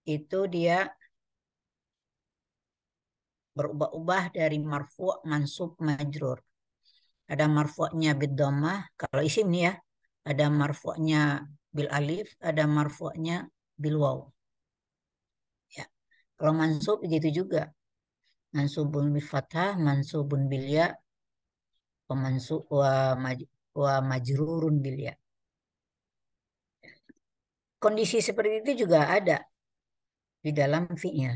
itu dia berubah-ubah dari marfu', mansub, majrur. Ada marfu'nya bid-dhammah, kalau isim nih ya. Ada marfu'nya bil alif, ada marfu'nya bil waw. Ya. Kalau mansub gitu juga. Mansubun bil fathah, mansubun bil ya, wa majrurun bil ya. Kondisi seperti itu juga ada di dalam fi'il.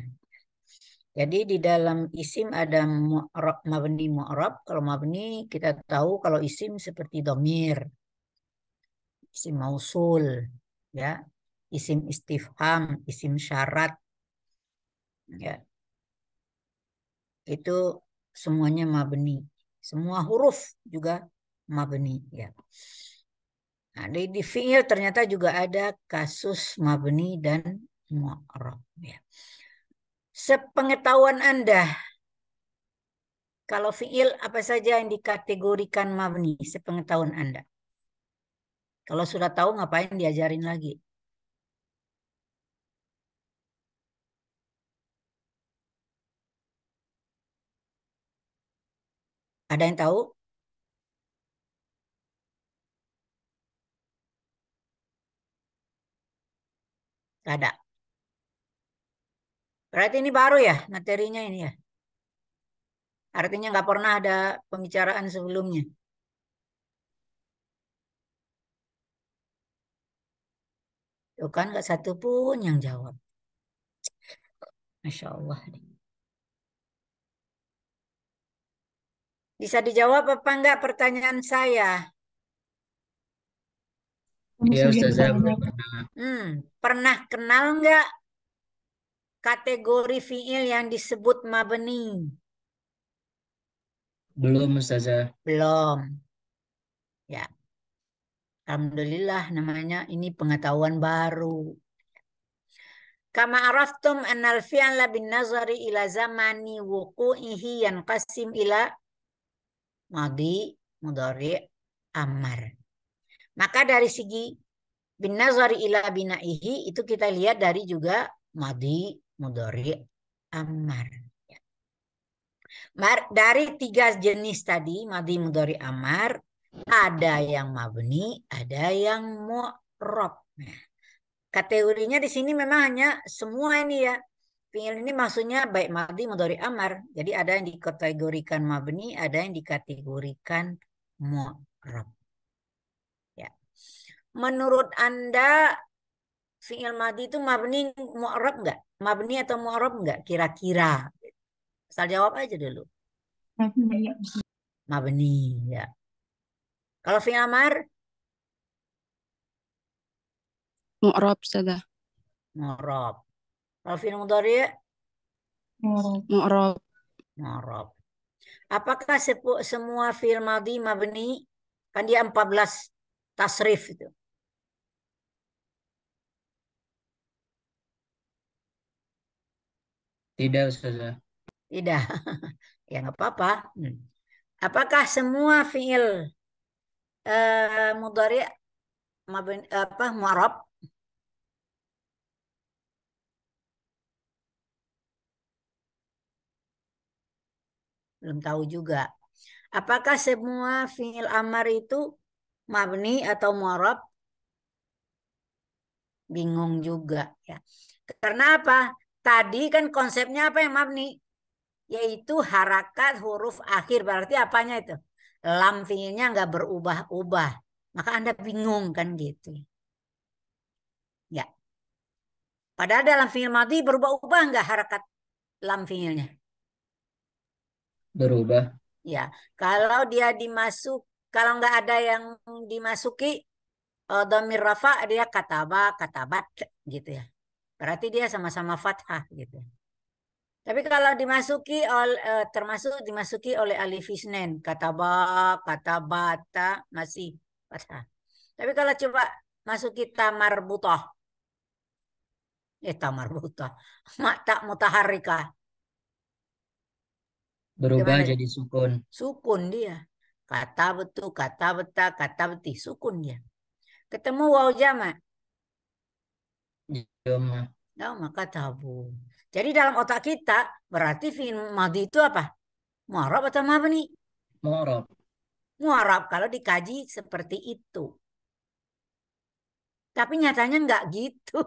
Jadi di dalam isim ada mu'rab, mabni, mu'rab. Kalau mabni kita tahu kalau isim seperti domir, isim mausul, ya, isim istifham, isim syarat, ya, itu semuanya mabni. Semua huruf juga mabni, ya. Nah, di fi'il ternyata juga ada kasus mabni dan mu'rab, ya. Sepengetahuan Anda, kalau fi'il apa saja yang dikategorikan mabni, sepengetahuan Anda? Kalau sudah tahu ngapain diajarin lagi? Ada yang tahu? Ada. Berarti ini baru ya materinya ini ya. Artinya nggak pernah ada pembicaraan sebelumnya. Tuh kan nggak satu pun yang jawab. Masya Allah. Bisa dijawab apa enggak pertanyaan saya? Iya, Bisa Ustazah, ditanya. belum pernah. Pernah kenal nggak kategori fiil yang disebut mabni? Belum, Ustazah. Belum. Ya, alhamdulillah namanya ini pengetahuan baru. Kama araftum annal fi'la bin nazari ila zamani wuku'ihi yanqasim ila madi, mudhari, amar. Maka dari segi bin nazari ila binaihi itu kita lihat dari juga madi, mudhari, amar. Dari tiga jenis tadi, madi, mudhari, amar, ada yang mabni, ada yang mu'rab. Nah, kategorinya di sini memang hanya semua ini ya. Fi'il ini maksudnya baik madi, mudhari, amar. Jadi ada yang dikategorikan mabni, ada yang dikategorikan mu'rab. Ya. Menurut Anda fi'il madi itu mabni, mu'rab enggak? Mabni atau mu'rab enggak? Kira-kira. Asal jawab aja dulu. Mabni, ya. Kalau fi'il amar, Mu'rab Ustazah. mu'rab. Kalau fi'il mudhari, Mu'rab. mu'rab. Apakah semua fi'il madi mabni? Kan dia 14 tasrif itu. Tidak, Ustazah. Tidak. Ya nggak apa-apa. Apakah semua fi'il mudhari mabni, apa mu'rab? Belum tahu juga. Apakah semua fi'il amar itu mabni atau mu'rab? Bingung juga ya. Karena apa? Tadi kan konsepnya apa yang mabni? Yaitu harakat huruf akhir. Berarti apanya itu? Lam fiilnya nggak berubah-ubah. Maka Anda bingung kan gitu. Ya. Padahal dalam fiil madi berubah-ubah nggak harakat lam fiilnya? Berubah. Ya. Kalau dia kalau nggak ada yang dimasuki dhamir rafa dia kataba, katabat gitu ya. Berarti dia sama-sama fathah gitu. Tapi kalau termasuk dimasuki oleh alif isnen, kataba, katabata masih fathah. Tapi kalau coba masuki tamar butoh, tamar butoh, mata mutaharrikah, Berubah gimana? jadi sukun. Sukun dia. Kata betul, kata beta, kata beti, sukun dia. Ketemu waw jama, Joma. Nah, maka tabung. Jadi dalam otak kita berarti fi'il madhi itu apa? Mu'rab atau mabni? Mu'rab. Mu'rab kalau dikaji seperti itu. Tapi nyatanya nggak gitu.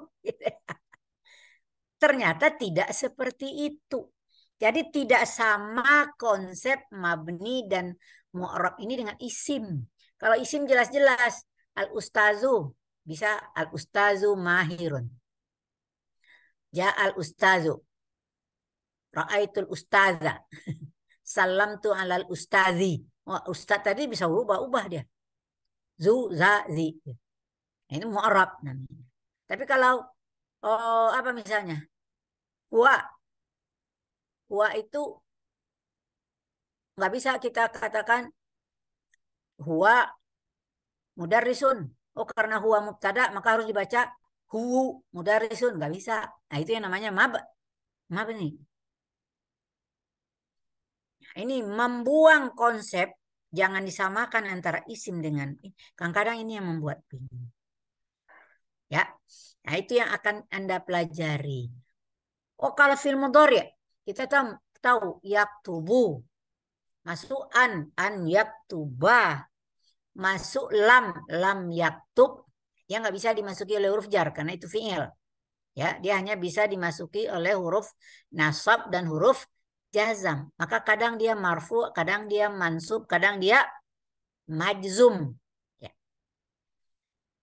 Ternyata tidak seperti itu. Jadi tidak sama konsep mabni dan mu'rab ini dengan isim. Kalau isim jelas-jelas al-ustazu bisa al-ustazu mahirun. Ja al-ustazu. Ra'aitul ustaza. Salamtu alal ustazi. Oh, ustaz tadi bisa ubah-ubah dia. Zu, za, zi. Ini mu'rab namanya. Tapi kalau apa misalnya? Huwa. Huwa itu nggak bisa kita katakan huwa mudarrisun. Oh, karena huwa mubtada maka harus dibaca hu mudarrisun. Nggak bisa. Nah, itu yang namanya mab ini. Ini membuang konsep, jangan disamakan antara isim dengan kadang-kadang ini yang membuat bingung. Ya. Nah, itu yang akan Anda pelajari. Oh, kalau film mudhari kita tahu yaktubu, masuk an yaktuba, masuk lam yaktub, ya nggak bisa dimasuki oleh huruf jar karena itu fi'il. Ya, dia hanya bisa dimasuki oleh huruf nasab dan huruf jazam. Maka kadang dia marfu, kadang dia mansub, kadang dia majzum. Ya.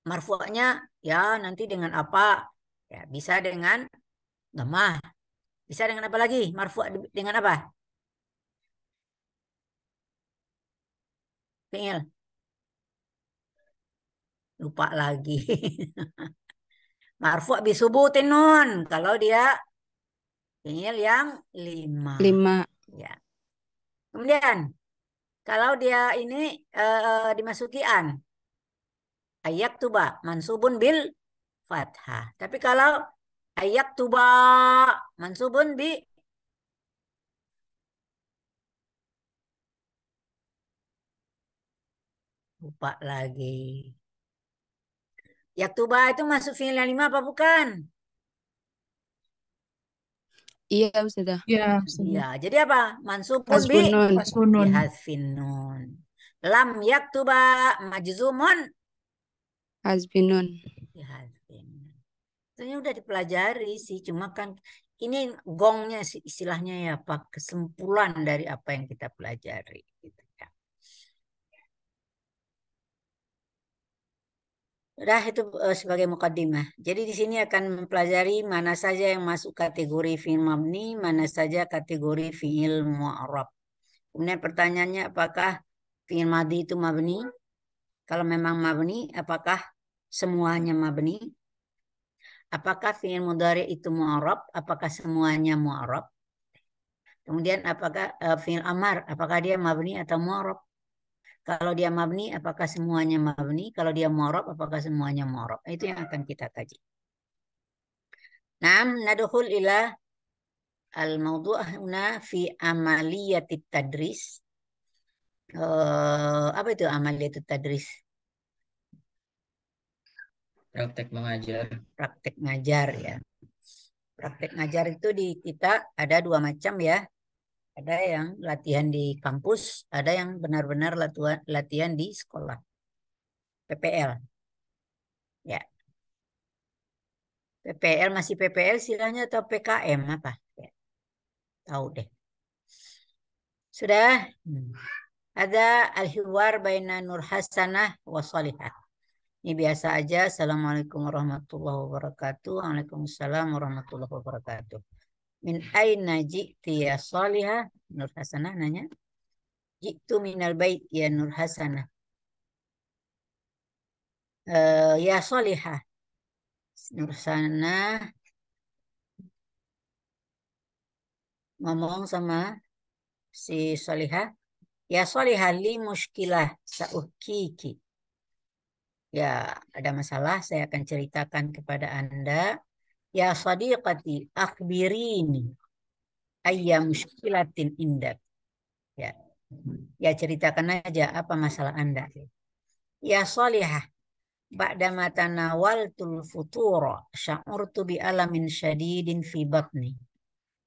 Marfu'nya ya nanti dengan apa? Ya, bisa dengan dhammah. Bisa dengan apa lagi? Marfu' dengan apa? Fi'il. Lupa lagi. Marfu' bisubutin nun. Kalau dia fi'il yang 5. 5. Ya. Kemudian kalau dia ini dimasuki an. Ayak tuba mansubun bil fathah. Tapi kalau ayak tuba mansubun bi lupa lagi. Yaktuba itu masuk fi'il yang 5 apa bukan? Iya, Ustazah. Ya, Iya, jadi apa? Mansubun bi Hasbun nun. Hasbunun. bihadfin nun. Lam yaktuba majzumun Hasbin nun. bihadfin. Itu udah dipelajari sih, cuma kan ini gongnya sih istilahnya ya, apa kesimpulan dari apa yang kita pelajari gitu ya. Udah itu sebagai mukaddimah. Jadi di sini akan mempelajari mana saja yang masuk kategori fi'il mabni, mana saja kategori fi'il mu'rab. Kemudian pertanyaannya apakah fi'il madhi itu mabni? Kalau memang mabni, apakah semuanya mabni? Apakah fi'il mudhari itu mu'rab? Apakah semuanya mu'rab? Kemudian apakah fi'il amar? Apakah dia mabni atau mu'rab? Kalau dia mabni, apakah semuanya mabni? Kalau dia mu'rab, apakah semuanya mu'rab? Itu yang akan kita kaji. Nah, nadkhul ila al-mawdu' huna fi amaliyati tadris. Apa itu amaliyati tadris? Praktek mengajar. Praktek ngajar ya. Praktek ngajar itu di kita ada dua macam ya. Ada yang latihan di kampus, ada yang benar-benar latihan di sekolah. PPL. Ya. PPL masih PPL istilahnya atau PKM apa? Ya, tahu deh. Sudah. Ada al-hiwar baina Nur Hasanah wa Salihah. Ini biasa aja. Assalamualaikum warahmatullahi wabarakatuh. Waalaikumsalam warahmatullahi wabarakatuh. Min aina ji'ti ya Salihah? Nur Hasanah nanya. Ji'tu minal bait ya Nur Hasanah. Ya Salihah. Nur Hasanah ngomong sama si Salihah. Ya Salihah li muskilah sa'ukiki. Ya, ada masalah saya akan ceritakan kepada Anda. Ya sadiqati akhbirini ayya muskilatin indak. Ya. Ya ceritakan aja apa masalah Anda. Ya Salihah, ba'dama tanawaltul futura sya'urtu bi alamin syadidin fi batni.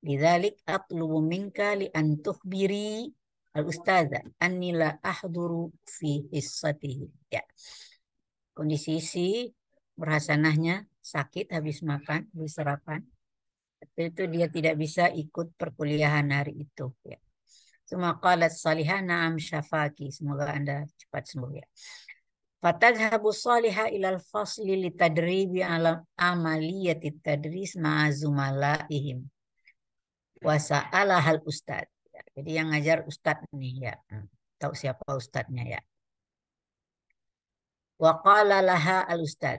Lidzalik atlubu minka li an tukhbiri al-ustadza anni la ahduru fi hissatihi. Ya. Kondisi si berhasanahnya sakit habis makan, habis sarapan. Itu dia tidak bisa ikut perkuliahan hari itu. Ya. Suma qalat salihah na'am syafaki. Semoga Anda cepat sembuh ya. Fatadhabu salihah ilal fasli litadribi alam amaliyati tadris ma'a zumalaihim. Wa sa'alahal ustad. Ya, jadi yang ngajar ustad nih ya. Tahu siapa ustadnya ya. Wa qala laha al-ustad.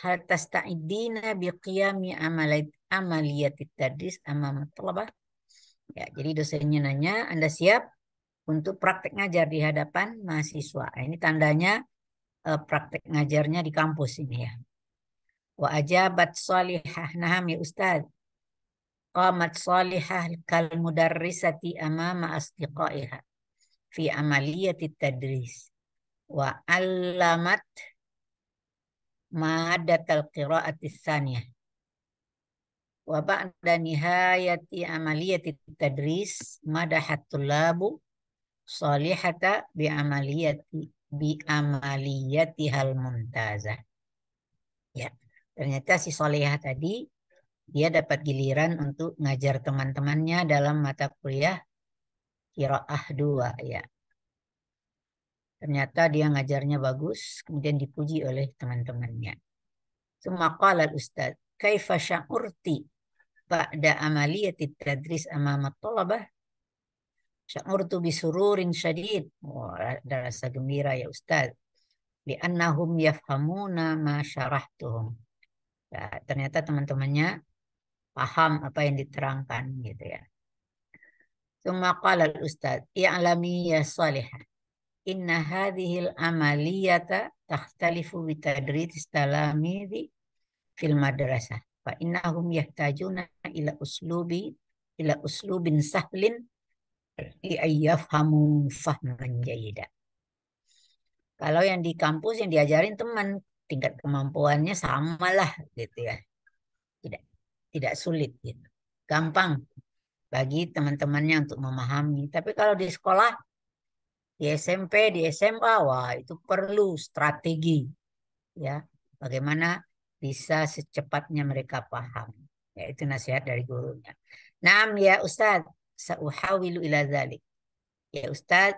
Hal tasta'idina biqiyami amaliyati tadris amam talabah. Ya, jadi dosennya nanya, Anda siap untuk praktek ngajar di hadapan mahasiswa? Ini tandanya praktek ngajarnya di kampus ini ya. Wa ajabat salihah, naham ya Ustaz. Qamat salihah kal mudarrisati amama asdiqaiha fi amaliyati tadris. Wa allamat madatal qiraati tsaniyah. Wa ba'da nihayati amaliyati tadris madahat tulabu salihata bi amaliyati hal mumtazah. Ya, ternyata si Solihah tadi dia dapat giliran untuk ngajar teman-temannya dalam mata kuliah qiraah 2 ya. Ternyata dia ngajarnya bagus, kemudian dipuji oleh teman-temannya. Summa qala al-ustaz, kaifa sya'urti ba'da amaliyati tadris amama thalabah? Sya'urtu bisururin syadid. Oh, ada rasa gembira ya Ustaz. Li'annahum yafhamuna ma syarahtuhum. Ya, ternyata teman-temannya paham apa yang diterangkan gitu ya. Tsumma qala al-ustaz, i'lami ya salihah. Inna hadhil amaliyata takhtalifu bitadris talamidhi fil madrasah. Fa innahum yahtajuna ila uslubin sahlin li'ayyafhamu fahman jayida. Kalau yang di kampus yang diajarin teman, tingkat kemampuannya sama lah gitu ya. Tidak sulit gitu. Gampang bagi teman-temannya untuk memahami. Tapi kalau di sekolah, di SMP, di SMA, wah itu perlu strategi ya. Bagaimana bisa secepatnya mereka paham. Ya, itu nasihat dari gurunya. Naam ya Ustadz, sa'uhawilu ila dzalik. Ya Ustadz,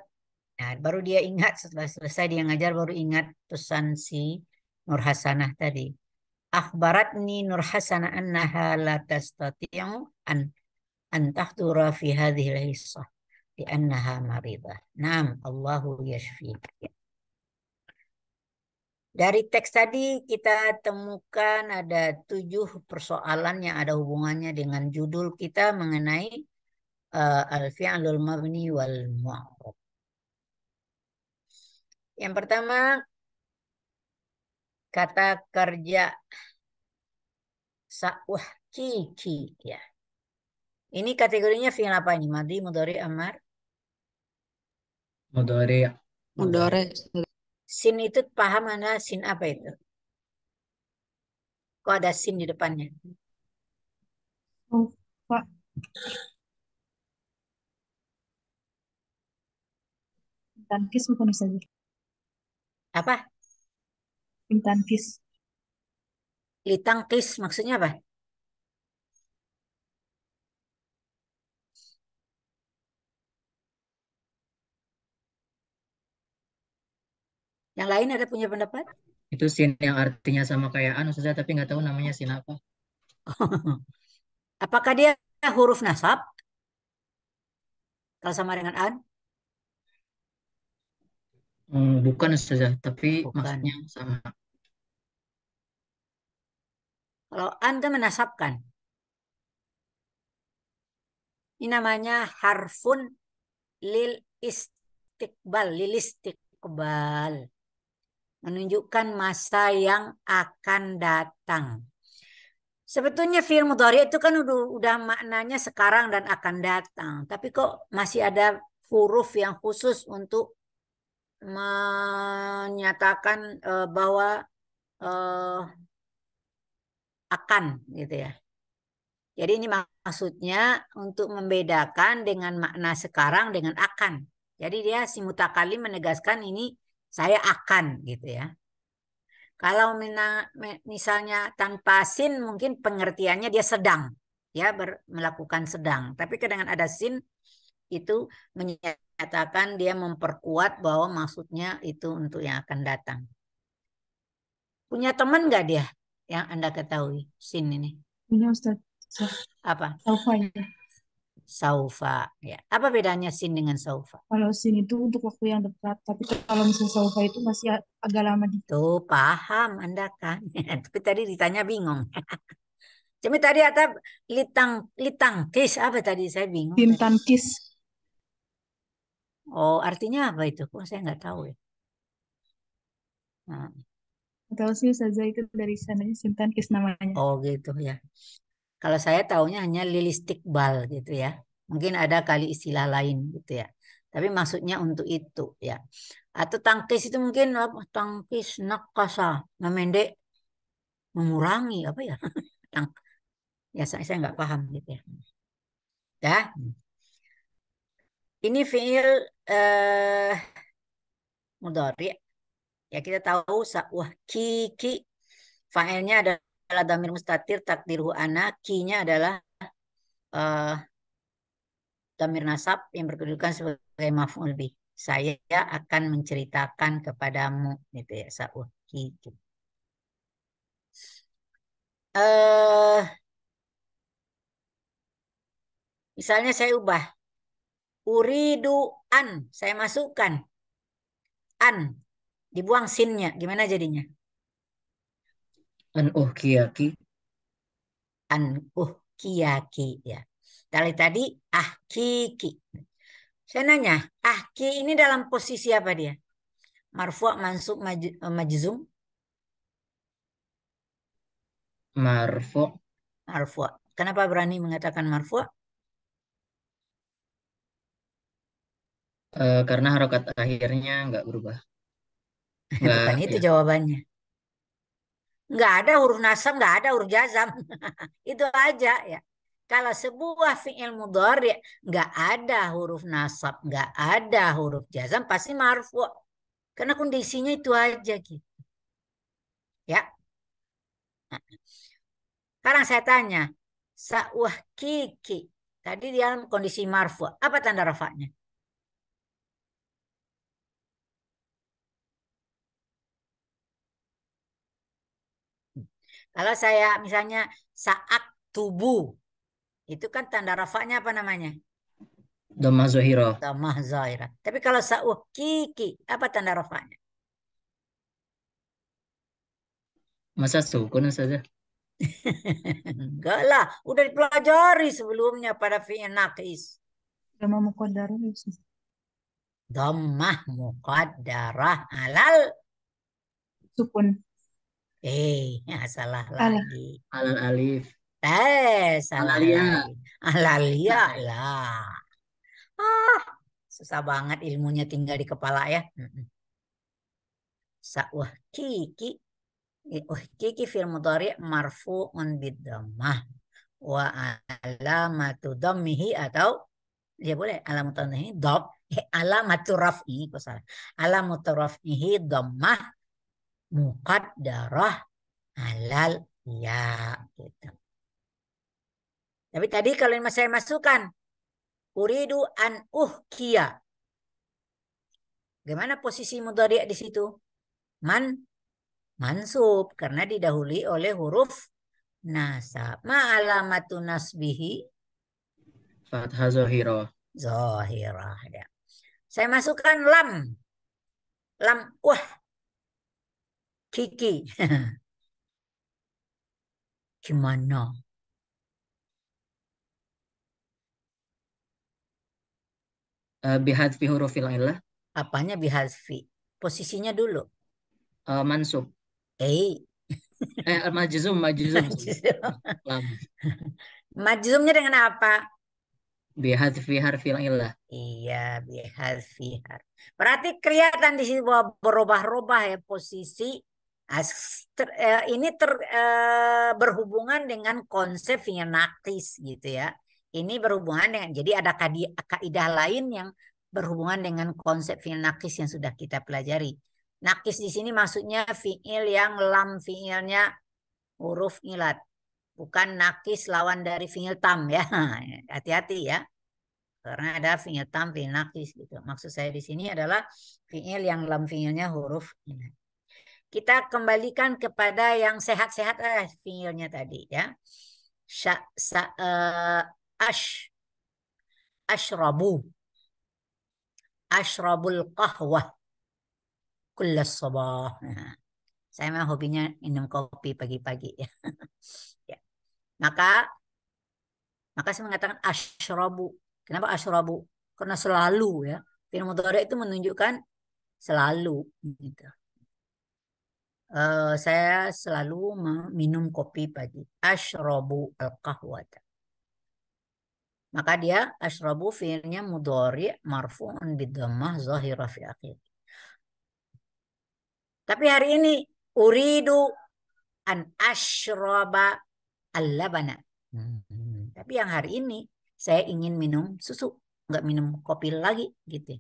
nah baru dia ingat setelah selesai dia ngajar baru ingat pesan si Nur Hasanah tadi. Akhbaratni Nur Hasanah annaha la tastati'u an tahdura fi hadhihi al-hissah li'annaha maridah. Naam, Allahu yashfi. Dari teks tadi kita temukan ada 7 persoalan yang ada hubungannya dengan judul kita mengenai al-fi'lul mabni wal mu'rab. Yang pertama, kata kerja sa'uhkiki ya. Ini kategorinya fi'il apa ini? Madhi, mudhari, amar? Mudhari. Mudore. Sin itu paham Anda sin apa itu? Kok ada sin di depannya? Oh, Pak. Tankis bukan saja. Apa? Tankis. Litangkis maksudnya apa? Yang lain ada punya pendapat? Itu sin yang artinya sama kayak an, Ustazah, tapi nggak tahu namanya sin apa. Apakah dia huruf nasab? Kalau sama dengan an? Bukan Ustazah, tapi Bukan. maksudnya sama. Kalau an kan menasabkan. Ini namanya harfun lil istiqbal. Menunjukkan masa yang akan datang. Sebetulnya fi'il mudhari itu kan udah maknanya sekarang dan akan datang. Tapi kok masih ada huruf yang khusus untuk menyatakan bahwa eh, akan gitu ya. Jadi ini maksudnya untuk membedakan dengan makna sekarang dengan akan. Jadi dia si mutakalim menegaskan ini saya akan gitu ya. Kalau misalnya tanpa sin mungkin pengertiannya dia sedang ya melakukan sedang. Tapi dengan ada sin itu menyatakan dia memperkuat bahwa maksudnya itu untuk yang akan datang. Punya teman nggak dia yang Anda ketahui sin ini? Punya Ustaz. Apa? Saufa ya. Saufa ya. Apa bedanya sin dengan saufa? Kalau sin itu untuk waktu yang dekat, tapi kalau misalnya saufa itu masih agak lama di Tuh paham Anda kan. Tapi tadi ditanya bingung. Cuma tadi ada litang kis apa tadi saya bingung tim tadi. tankis. Oh artinya apa itu? Kok saya nggak tahu ya. Nah, Atau sih saja itu dari sananya sim tankis namanya. oh gitu ya. Kalau saya taunya hanya lilistik bal gitu ya. Mungkin ada kali istilah lain gitu ya. Tapi maksudnya untuk itu ya. Atau tangkis itu mungkin apa? Tangkis nakasa, memendek, mengurangi apa ya? Tang ya saya nggak paham gitu ya. Ya, ini fiil mudhari. Ya kita tahu wah ki fa'ilnya adalah dhamir mustatir takdiruhu ana, ki-nya adalah eh, dhamir nasab yang berkedudukan sebagai maf'ul bih. Saya akan menceritakan kepadamu gitu ya sa'wah ki. Eh misalnya saya ubah uridu an, saya masukkan an, dibuang sinnya, gimana jadinya? An kiyaki. An kiyaki ya. Tadi kiki. Saya nanya, ki ini dalam posisi apa dia? Marfu' mansub majzum? Marfu. Marfu'. Kenapa berani mengatakan marfu'? Karena harokat akhirnya nggak berubah. Nggak, Bukan itu ya. jawabannya. Nggak ada huruf nasab, nggak ada huruf jazam. Itu aja ya. Kalau sebuah fi'il mudhari nggak ada huruf nasab, nggak ada huruf jazam, pasti marfu'. Karena kondisinya itu aja gitu. Ya. Nah, sekarang saya tanya, sa'wah kiki. Tadi dia dalam kondisi marfu'. Apa tanda rafa'nya? Kalau saya misalnya saat tubuh, itu kan tanda rafa'nya apa namanya? Dhammah zahirah. Dhammah zahirah. Tapi kalau sa'wah kiki, apa tanda rafa'nya? Masa sukun saja? Enggak lah, udah dipelajari sebelumnya pada fi'il naqis. Sama muqaddarah ya Ustaz. Dhammah muqaddarah alal. Sukun. Salah Alah. lagi. Alal alif. Salah Alalia. lagi. Alalia lah. Ah, susah banget ilmunya tinggal di kepala ya. Sa'wah kiki. Kiki fil mudhari marfu'un bidhammah. Wa alamatu dhammihi atau ya boleh alamatu dhammihi alamatu raf'i kok salah. Alamatu raf'ihi dhammah muqaddarah alal ya gitu. Tapi tadi kalau saya masukkan uridu an uhkiya. Gimana posisi mudhari di situ? Mansub karena didahului oleh huruf nasab. Ma alamatu nasbihi Fathah zahirah. zahirah ya. Saya masukkan lam. Lam kiki. Gimana? Bihadfi hurufil illah. Apanya bihazfi? Posisinya dulu. Mansub. Eh, Majzum. majzum. Lam. Majzumnya dengan apa? Bihadfi harfil illah. Iya, bihazfi. Berarti kelihatan di sini bahwa berubah-ubah ya posisi Berhubungan dengan konsep fi'il naqis gitu ya. Ini berhubungan dengan, jadi ada kaidah lain yang berhubungan dengan konsep fi'il naqis yang sudah kita pelajari. Naqis di sini maksudnya fi'il yang lam fi'ilnya huruf ilat. Bukan nakis lawan dari fi'il tam ya. Hati-hati ya. Karena ada fi'il tam, fi'il nakis gitu. Maksud saya di sini adalah fi'il yang lam fi'ilnya huruf ilat. Kita kembalikan kepada yang sehat-sehat fi'ilnya tadi ya. Sya, sa, ashrabu. Ashrabul qahwah kullas sabah. Nah, saya mah hobinya minum kopi pagi-pagi ya. Ya. Maka saya mengatakan ashrabu. Kenapa ashrabu? Karena selalu ya. Fi'il mudhari itu menunjukkan selalu gitu. Saya selalu minum kopi pagi. Ashrabu al-qahwata. Maka dia ashrabu fi'ilnya mudhari marfu'un bidhammah zahirah fi akhir. Tapi hari ini uridu an ashraba al-labana. Tapi yang hari ini saya ingin minum susu, nggak minum kopi lagi gitu.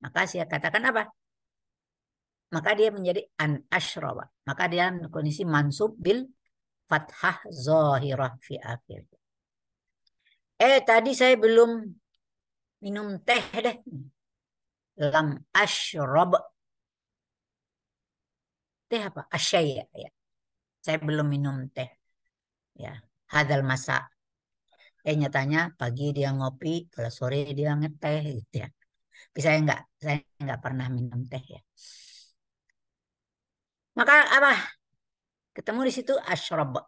Maka saya katakan apa? Maka dia menjadi an ashraba. Maka dia kondisi mansub bil fathah zahirah fi akhir. Tadi saya belum minum teh deh. Lam ashrab. Teh apa? Asyaya ya. Saya belum minum teh. Ya, hadal masa. Nyatanya pagi dia ngopi, kalau sore dia ngeteh gitu ya. Tapi saya nggak pernah minum teh ya. Maka apa? Ketemu di situ asyrab.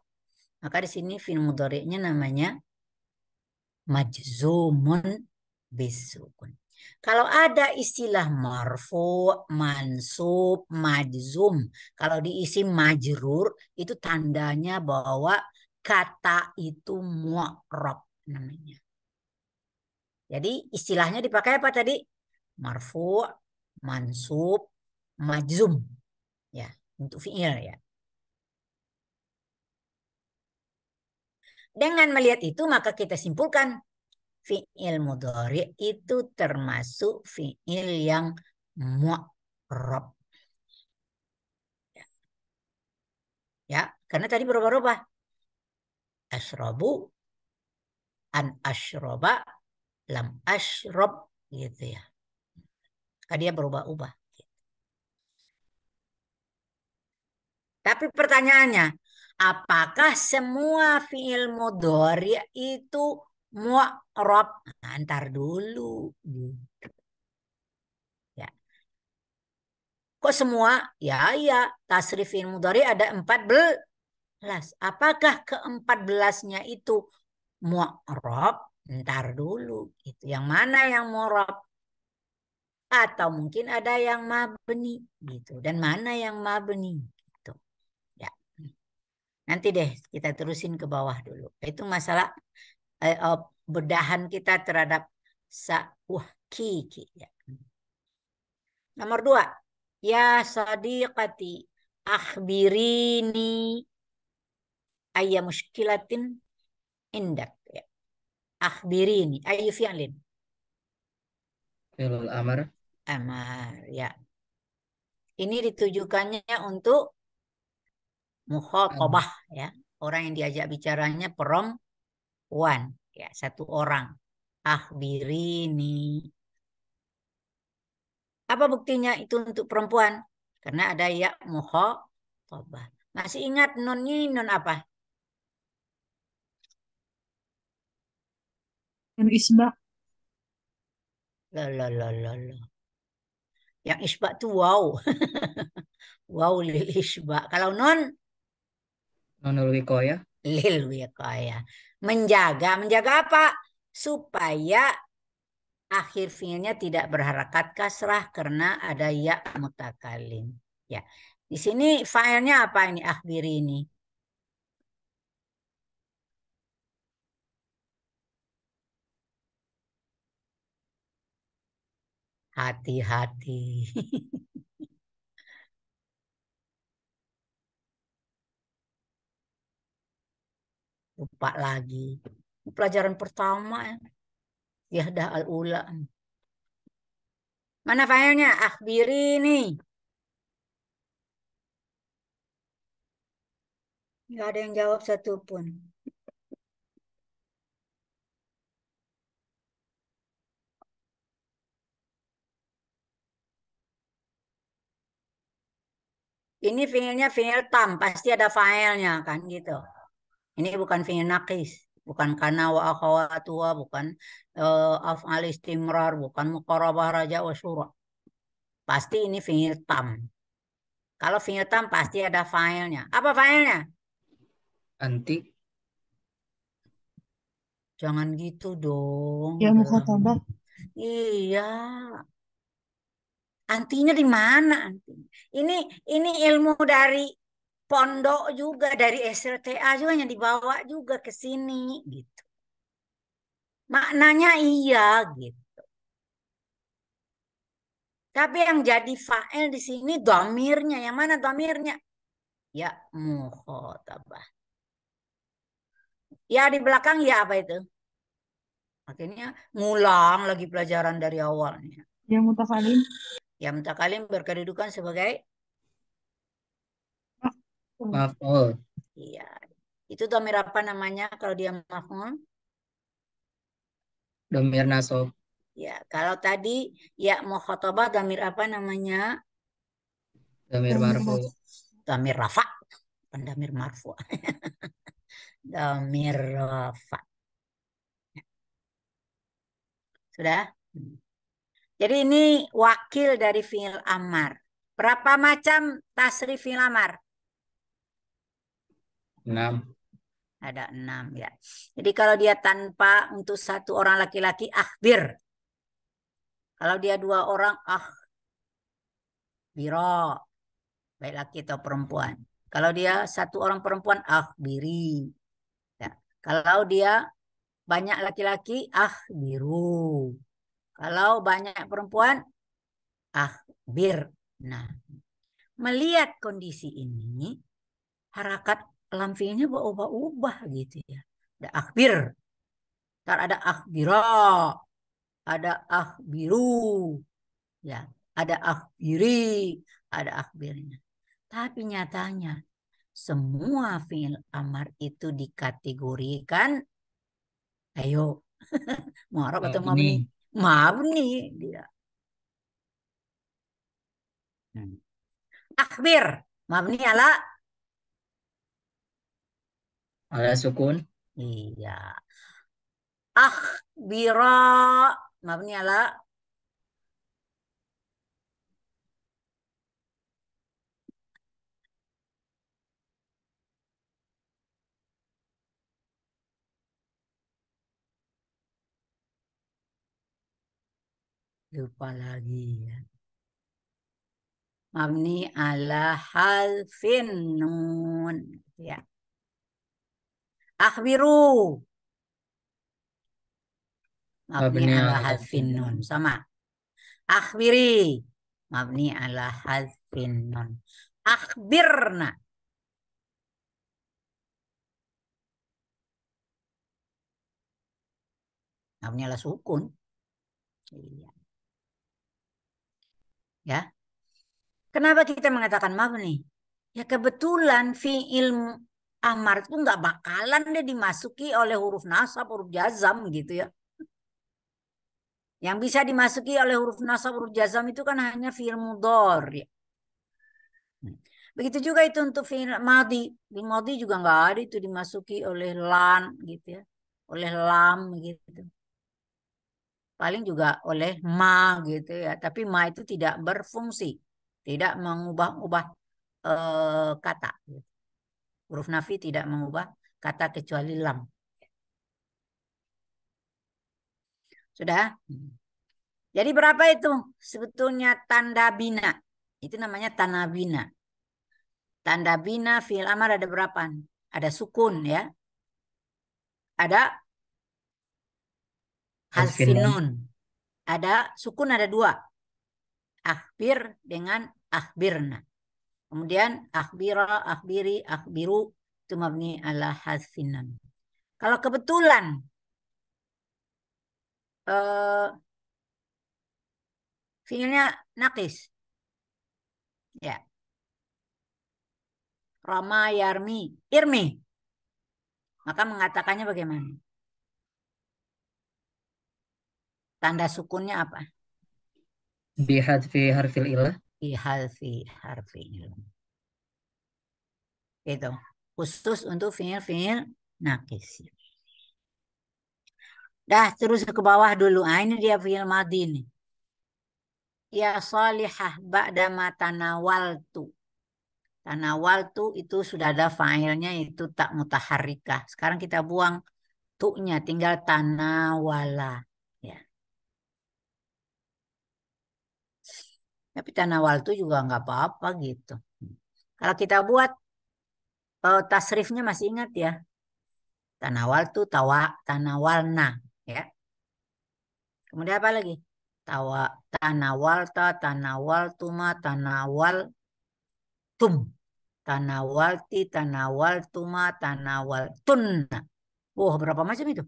Maka di sini fi'il mudhari'nya namanya majzumun bisukun. Kalau ada istilah marfu, mansub, majzum, kalau diisi majrur itu tandanya bahwa kata itu mu'rab namanya. Jadi istilahnya dipakai apa tadi? Marfu, mansub, majzum. Ya, untuk fi'il ya. Dengan melihat itu maka kita simpulkan fi'il mudhari itu termasuk fi'il yang mu'rab. Ya, karena tadi berubah-ubah. Ashrabu, an ashroba, lam ashrob gitu ya. Maka dia berubah-ubah. Tapi pertanyaannya, apakah semua fi'il mudhari itu mu'rab? Nah, ntar dulu. Ya. Kok semua? Ya, ya. Tasrif fi'il mudhari ada 14. Apakah ke-14-nya itu mu'rab? Ntar dulu. Itu yang mana yang mu'rab? Atau mungkin ada yang mabni gitu. Dan mana yang mabni? Gitu. Ya. Nanti deh kita terusin ke bawah dulu. Itu masalah bedahan kita terhadap kiki. Ya. Nomor 2. Ya sadiqati akhbirini ayya muskilatin indak. Ya. Akhbirini. Ayu fi'lin. Fi'lul amr. Amar. Ya. Ini ditujukannya untuk mukhatabah ya. Orang yang diajak bicaranya perempuan. Ya, satu orang. Akhbirini. Apa buktinya itu untuk perempuan? Karena ada ya mukhatabah. Masih ingat nun ini nun apa? Dan isbah. Loh. Yang isbah tuh wow. Wow lil isbah. Kalau non Nunul wiqayah. lil wiqayah. Menjaga apa? Supaya akhir fiilnya tidak berharakat kasrah karena ada ya mutakalim. Ya. Di sini failnya apa ini akhiri ini? Hati-hati. Lupa lagi. Pelajaran pertama ya. Yahdah al-ula. Mana filenya? Akhbiri nih. Nggak ada yang jawab satupun. Ini filenya fiil tam, pasti ada filenya kan gitu. Ini bukan fiil nakis, bukan kana wa akhawatuha, bukan af'al istimrar, bukan muqarabah raja wa syura. Pasti ini fiil tam. Kalau fiil tam pasti ada filenya. Apa filenya? Anti. Jangan gitu dong. Ya Bram. mukhatabah. Iya. Antinya di mana antinya? Ini ilmu dari pondok juga, dari SLTA juga yang dibawa juga ke sini gitu. Maknanya iya gitu. Tapi yang jadi fa'il di sini dhamirnya. Yang mana dhamirnya? Ya mukhatabah. Ya di belakang ya apa itu? Akhirnya ngulang lagi pelajaran dari awalnya. Ya mutakalim. Ya mutakalim berkedudukan sebagai Maf'ul. iya. Itu dhamir apa namanya kalau dia maf'ul? Domir nasab. Ya, kalau tadi ya mukhatabah dhamir apa namanya? Domir marfu. Dhamir rafa, bukan dhamir marfu. Dhamir rafa. Sudah? Jadi ini wakil dari fi'il amar. Berapa macam tasrif fi'il amar? 6. Ada 6 ya. Jadi kalau dia tanpa untuk satu orang laki-laki akhbir. Kalau dia 2 orang akhbiro. Baik laki atau perempuan. Kalau dia 1 orang perempuan akhbiri. Ya. Kalau dia banyak laki-laki akhbiru. Kalau banyak perempuan akhbir. Nah, melihat kondisi ini, harakat lam fiilnya berubah-ubah gitu ya. Ada akhbir, ntar ada akhbira, ada akhbiru, ya, ada akhbiri, ada akhbirnya. Tapi nyatanya semua fiil amar itu dikategorikan, ayo, mu'arab atau mabni? Mabni. Mabni dia. Akhbir, mabni ala Ala sukun. iya. Akhbira mabni ala lupa lagi ya. Mabni ala halfin nun ya. Akhbiru mabni Mabni ala ala halfin nun sama. Akhbiri mabni ala halfin nun. Akhbirna mabni ala sukun. Iya. Ya. Kenapa kita mengatakan mabni? Ya kebetulan fi'il amar itu nggak bakalan dia dimasuki oleh huruf nasab, huruf jazam gitu ya. Yang bisa dimasuki oleh huruf nasab, huruf jazam itu kan hanya fi'il mudhari. Begitu juga itu untuk fi'il madhi. Fi'il madhi juga nggak ada itu dimasuki oleh lan gitu ya. Oleh lam gitu. Paling juga oleh ma gitu ya. Tapi ma itu tidak berfungsi. Tidak mengubah-ubah kata. Huruf nafi tidak mengubah kata kecuali lam. Sudah? Jadi berapa itu sebetulnya tanda bina? Itu namanya tanda bina. Tanda bina fi'il amar ada berapa? Ada sukun ya. Ada Hasfin harfin nun. nun. Ada sukun ada 2. Akhbir dengan akhbirna. Kemudian akhbira, akhbiri, akhbiru itu mabni ala harfin nun. Kalau kebetulan eh, fiilnya nakis, ya. Rama yarmi, irmi. Maka mengatakannya bagaimana? Tanda sukunnya apa? Bihadfi harfil ilah. Harfi. Itu. Khusus untuk fiil-fiil nakis. Dah terus ke bawah dulu. Ah, ini dia fiil madhi nih. Ya salihah ba'dama tanawaltu. Tanawaltu itu sudah ada fa'ilnya itu tak mutaharrikah. Sekarang kita buang tu'nya, tinggal tanawala. Ya. Tapi tanawaltu juga nggak apa-apa gitu. Kalau kita buat tasrifnya masih ingat ya. Tanawaltu, tanawalna. Ya. Kemudian apa lagi? Tanawalta, tanawaltuma, tanawaltum. Tanawalti, tanawaltuma, tanawaltunna. Wah, berapa macam itu?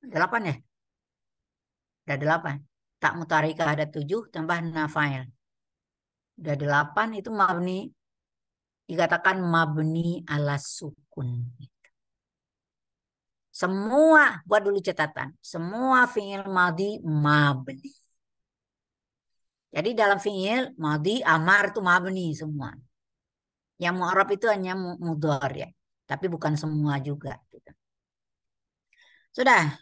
8 ya? Ada 8. Tak mutarika ada 7, tambah nafail. Ada 8 itu mabni. Dikatakan mabni ala sukun. Semua, buat dulu catatan. Semua fi'il madhi mabni. Jadi dalam fi'il madhi amar itu mabni semua. Yang mu'rab itu hanya mudhari ya. Tapi bukan semua juga. Gitu. Sudah.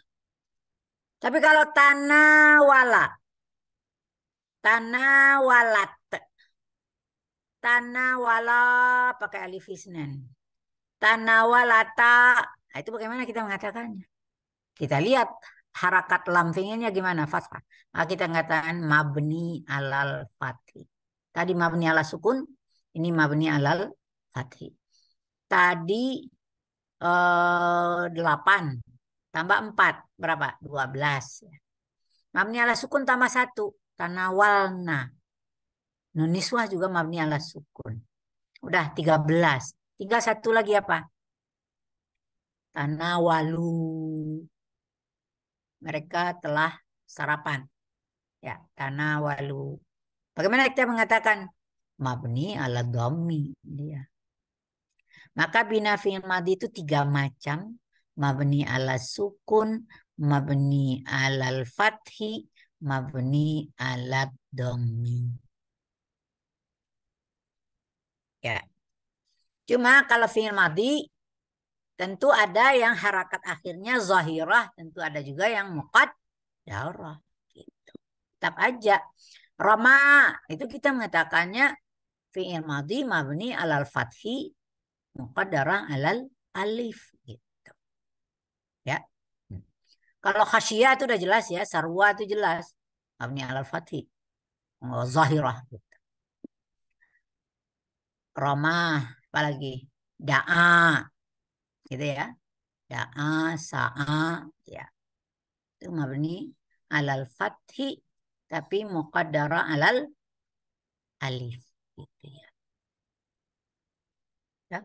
Tapi kalau tanawala. Tanawalat. Tanawala pakai alif isnan. Tanawalata. Nah, itu bagaimana kita mengatakannya? Kita lihat harakat lam fi'ilnya gimana fathah. Nah, kita mengatakan mabni alal fathi. Tadi mabni ala sukun, ini mabni alal fathi. Tadi 8 tambah 4 berapa? 12. Mabni ala sukun tambah 1 tanawalna. Nun niswah juga mabni ala sukun. Udah 13. Tinggal satu lagi apa? Tanawalu. Mereka telah sarapan. Ya, tanawalu. Bagaimana kita mengatakan mabni ala dhammi dia. Maka bina fi'il madhi itu 3 macam. Mabni ala sukun, mabni alal fathi, mabni ala dhammi. Ya. Cuma kalau fi'il madhi tentu ada yang harakat akhirnya zahirah, tentu ada juga yang muqaddarah gitu. Tetap aja. Rama itu kita mengatakannya fi'il madhi mabni alal fathi muqaddarah alal alif gitu. Ya. Kalau khasyiyah itu udah jelas ya, sarwa itu jelas mabni alal fathi zahirah gitu. Rama apalagi da'a gitu ya. Da'a, sa'a ya. Itu mabni alal fathi tapi muqaddara alal alif gitu ya. Ya.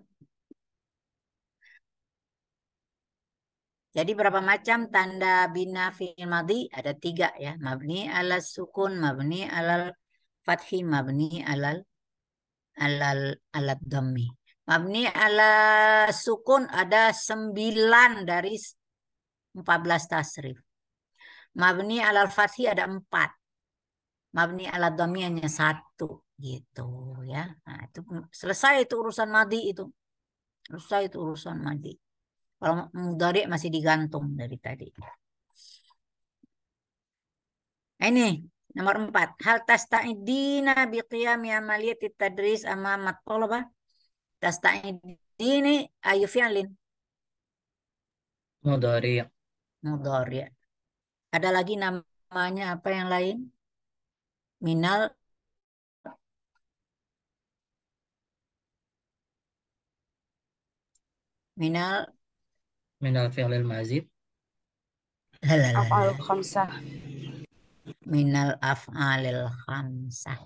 Jadi berapa macam tanda bina fi'il madhi? Ada 3 ya. Mabni alal sukun, mabni alal fathi, mabni alal dhammi. Mabni ala sukun ada 9 dari 14 tasrif. Mabni alal fathi ada 4. Mabni ala dhammi hanya 1 gitu ya. Nah, itu selesai itu urusan madhi itu. Selesai itu urusan madhi. Kalau mudhari masih digantung dari tadi. Nah, ini nomor 4. Hal tasta'idina biqiyami amaliyati tadris amamat thalabah. Tasta'idini ayu fi'lin. Mudhari. Mudhari. Ada lagi namanya apa yang lain? Minal Minal fi'lil mazid. Af'al khamsah. Minal af'alil khamsah.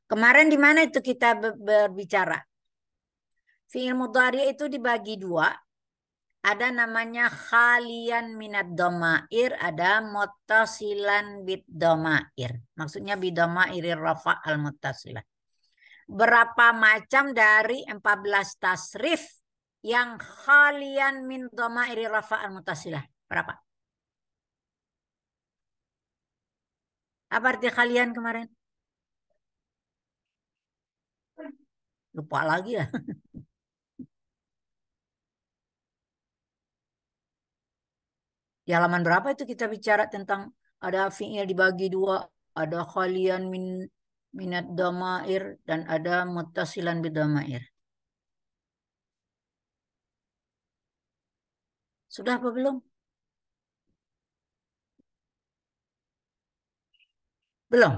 Kemarin di mana itu kita berbicara? Fi'il mudhari itu dibagi dua. Ada namanya khalian minad dhamair, ada muttasilan bid dhamair. Maksudnya bid dhamairi rafa al muttasilah. Berapa macam dari 14 tasrif yang khalian min dhamairi rafa al muttasilah? Berapa? Apa arti khalian kemarin? Lupa lagi ya. Di halaman berapa itu kita bicara tentang ada fi'il dibagi dua, ada khalian minat dhamair dan ada muttasilan bid dhamair. Sudah apa belum? Belum.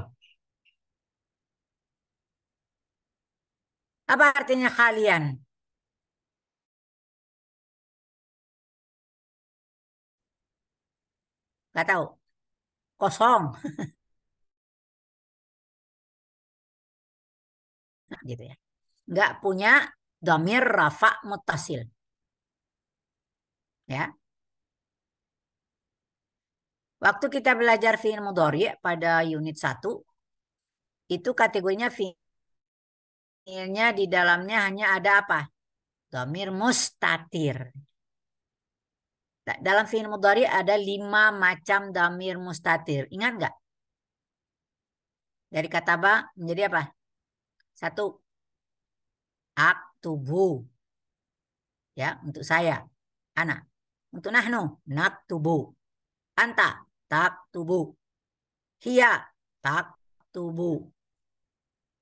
Apa artinya khalian? Gak tahu. Kosong. Gitu ya. Nggak punya dhamir rafa muttasil. Ya. Waktu kita belajar fi'il mudhari pada unit 1, itu kategorinya fi'ilnya di dalamnya hanya ada apa? Dhamir mustatir. Dalam fi'il mudhari ada 5 macam dhamir mustatir. Ingat nggak? Dari kata ba menjadi apa? 1. Aktubu. Ya, untuk saya. Ana. Untuk nahnu. Naktubu. Anta. Taktubu. Hiya. Taktubu.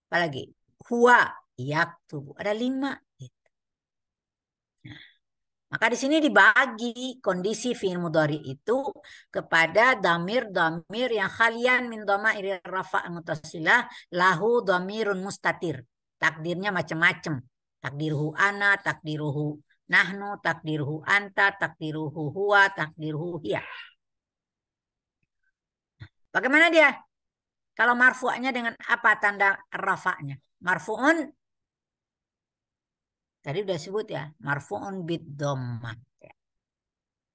Apalagi? Huwa. Yaktubu. Ada 5. Nah, maka di sini dibagi kondisi fi'il mudhari itu kepada damir-damir yang khalian min dhamairi rafa' muttasilah lahu dhamirun mustatir. Takdirnya macam-macam. Takdiruhu ana, takdiruhu nahnu, takdiruhu anta, takdiruhu huwa, takdiruhu hiya. Bagaimana dia? Kalau marfu'nya dengan apa tanda rafa'nya? Marfu'un tadi udah sebut ya, marfu'un bid dhammah.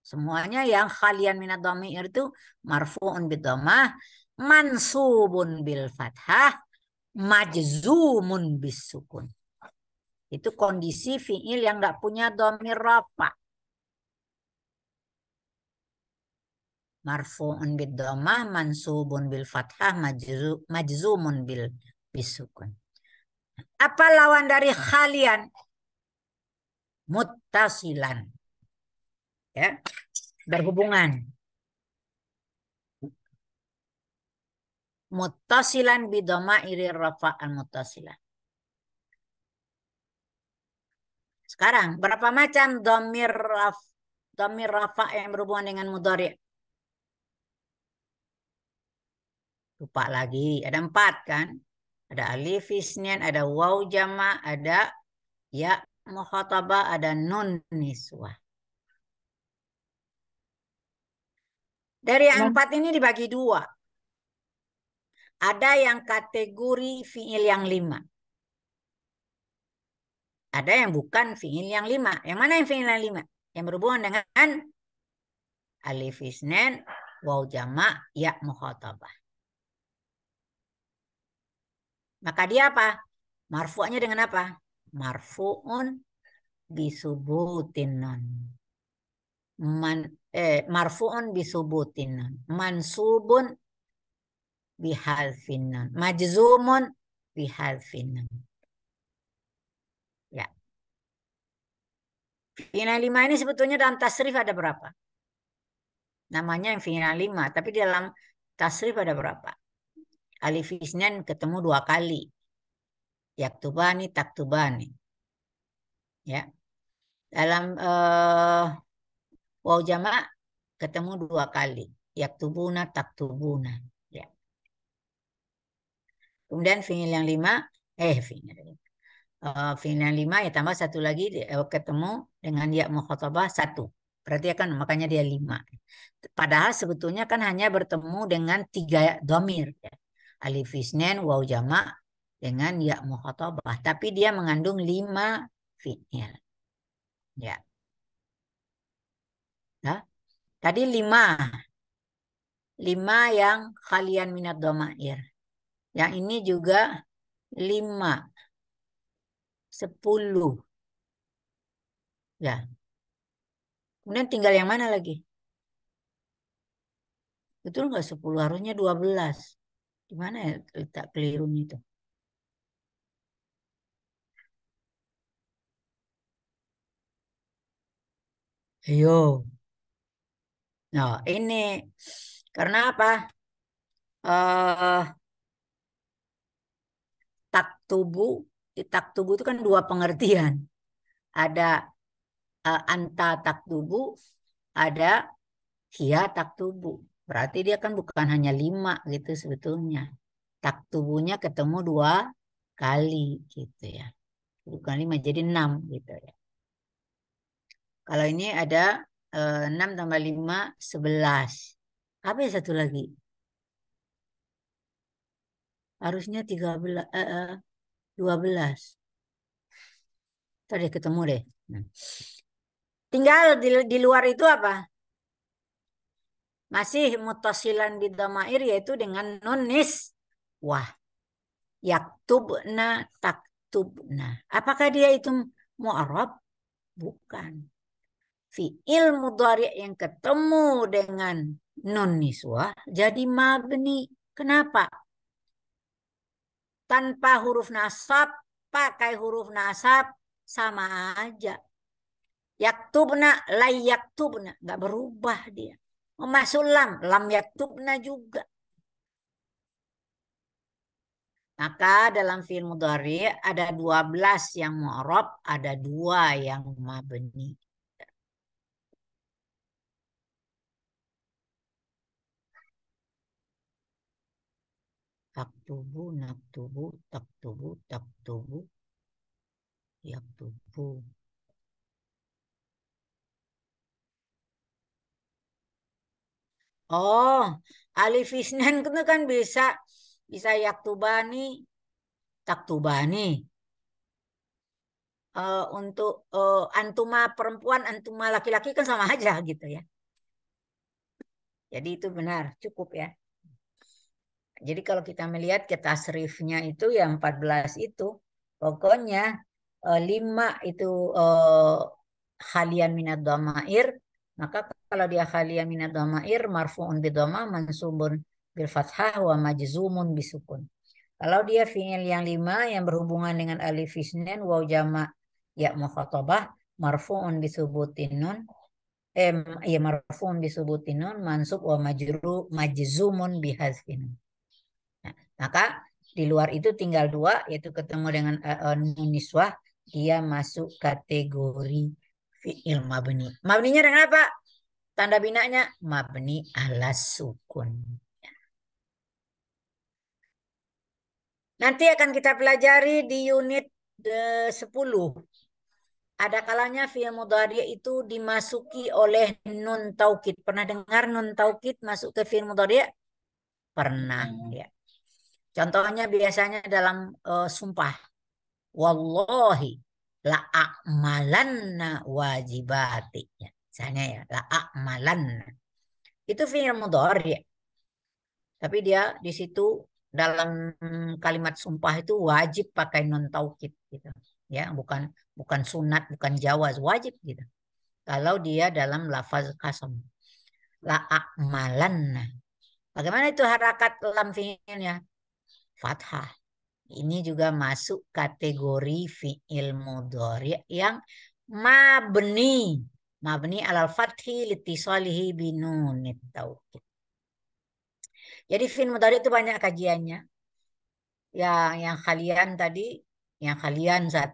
Semuanya yang khalian minad dhamir itu marfu'un bid dhammah, mansubun bil fathah, majzumun bis sukun. Itu kondisi fi'il yang enggak punya dhamir rafa. Marfu'un bid dhammah, mansubun bil fathah, majzumun bis sukun. Apa lawan dari khalian? Muttasilan. Ya, berhubungan. Muttasilan bidhamairi rafa al muttasilan. Sekarang berapa macam dhamir rafa yang berhubungan dengan mudhari? Lupa lagi. Ada 4 kan? Ada alif isnin, ada waw jama, ada ya mukhatabah, ada nun niswah. Dari yang 4 ini dibagi 2. Ada yang kategori fi'il yang 5. Ada yang bukan fi'il yang 5. Yang mana yang fi'il yang 5? Yang berhubungan dengan alif isnin, waw jama, ya mukhatabah. Maka dia apa? Marfu'nya dengan apa? Marfu'un bisubutin nun. Marfu'un bisubutin nun. Mansubun bihadfin nun. Majzumun bihadfin nun. Ya. Fi'il 5 ini sebetulnya dalam tasrif ada berapa? Namanya yang fi'il 5, tapi di dalam tasrif ada berapa? Alif isnin ketemu 2 kali. Yaktubani, taktubani. Ya. Dalam waw jama' ketemu 2 kali. Yaktubuna, taktubuna. Ya. Kemudian fi'il yang 5, fi'il yang 5 ya tambah 1 lagi ketemu dengan ya mukhatabah 1. Berarti kan makanya dia 5. Padahal sebetulnya kan hanya bertemu dengan 3 dhamir. Ya. Alif isnin, waw jama' dengan ya mukhatabah. Tapi dia mengandung 5 fi'il. Ya. Nah, tadi 5. 5 yang khalian minad dhamair. Yang ini juga 5. 10. Ya. Kemudian tinggal yang mana lagi? Betul nggak 10? Harusnya 12. Gimana ya letak kelirunya itu? Ayo. Nah, ini karena apa? Taktubu, taktubu itu kan 2 pengertian. Ada anta taktubu, ada hiya taktubu. Berarti dia kan bukan hanya 5 gitu sebetulnya. Taktubunya ketemu 2 kali gitu ya. Bukan 5 jadi 6 gitu ya. Kalau ini ada 6 tambah 5, 11. Apa ya satu lagi? Harusnya 12. Tadi ketemu deh. Tinggal di luar itu apa? Masih mutasilan di dhamair yaitu dengan nun niswah. Yaktubna, taktubna. Apakah dia itu mu'arab? Bukan. Fi'il mudhari' yang ketemu dengan nun niswah jadi mabni. Kenapa? Tanpa huruf nasab, pakai huruf nasab sama aja. Yaktubna, layaktubna, nggak berubah dia. Masuk lam yaktubna juga. Maka dalam fi'il mudhari ada 12 yang mu'rab, ada 2 yang mabni. Taktubu, naktubu, taktubu, taktubu, yaktubu. Oh, alif isnan itu kan bisa yaktubani, taktubani. Untuk antuma perempuan, antuma laki-laki kan sama aja gitu ya. Jadi itu benar, cukup ya. Jadi kalau kita melihat ke tasrifnya itu yang 14 itu, pokoknya 5 itu khalian minad dhamair, maka kalau dia khalian minad dhamair marfu'un bidhamma mansubun bil fathah wa majzumun bisukun. Kalau dia fi'il yang 5 yang berhubungan dengan alif isnan waw jama' ya mukhatabah marfu'un bisubutin nun ya marfu'un bisubutin nun mansub wa majzumun bihadzfin. Nah, maka di luar itu tinggal 2 yaitu ketemu dengan nun niswah, dia masuk kategori fi'il mabni. Mabninya dengan apa? Tanda binanya mabni ala sukun. Nanti akan kita pelajari di unit 10. Ada kalanya fi'il mudhari itu dimasuki oleh nun taukid. Pernah dengar nun taukid masuk ke fi'il mudhari? Pernah ya. Contohnya biasanya dalam sumpah. Wallahi la a'malanna wajibati. Ya, misalnya ya, la a'malanna. Itu fi'il mudhari. Tapi dia di situ dalam kalimat sumpah itu wajib pakai nun taukid gitu. Ya, bukan sunat, bukan jawaz, wajib gitu. Kalau dia dalam lafaz qasam. La a'malanna. Bagaimana itu harakat lam fi'ilnya? Fathah. Ini juga masuk kategori fi'il mudhari yang mabni. Mabni alal fathi litisalihi binunit taukid. Jadi fi'il mudhari itu banyak kajiannya. Yang kalian tadi, yang kalian 1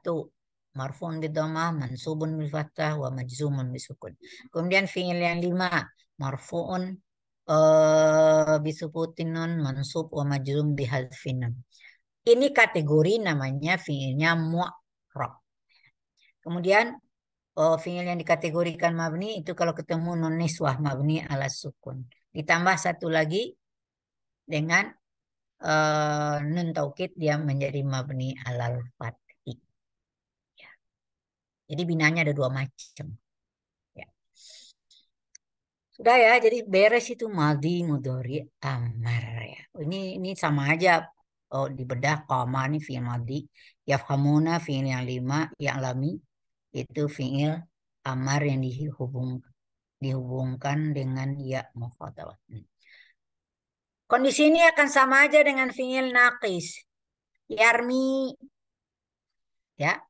marfu'un bidhammah mansubun bil fathah wa majzumun bisukun. Kemudian fi'il yang 5 marfu'un bisukutin nun mansub wa majzum bihadzfin nun. Ini kategori namanya fi'ilnya mu'rab. Kemudian fi'il yang dikategorikan mabni itu kalau ketemu nun niswah mabni ala sukun. Ditambah 1 lagi dengan nun taukid dia menjadi mabni alal fathi. Ya. Jadi binanya ada dua macam. Ya. Sudah ya, jadi beres itu madi, mudhari, amar ya. Ini sama aja. Oh, dibedah koma nih fi'il madi, yafhamuna fi'il yang 5, ya'lami itu fi'il amar yang dihubungkan dengan ya mukhatabah. Kondisi ini akan sama aja dengan fi'il naqis. Yarmi ya.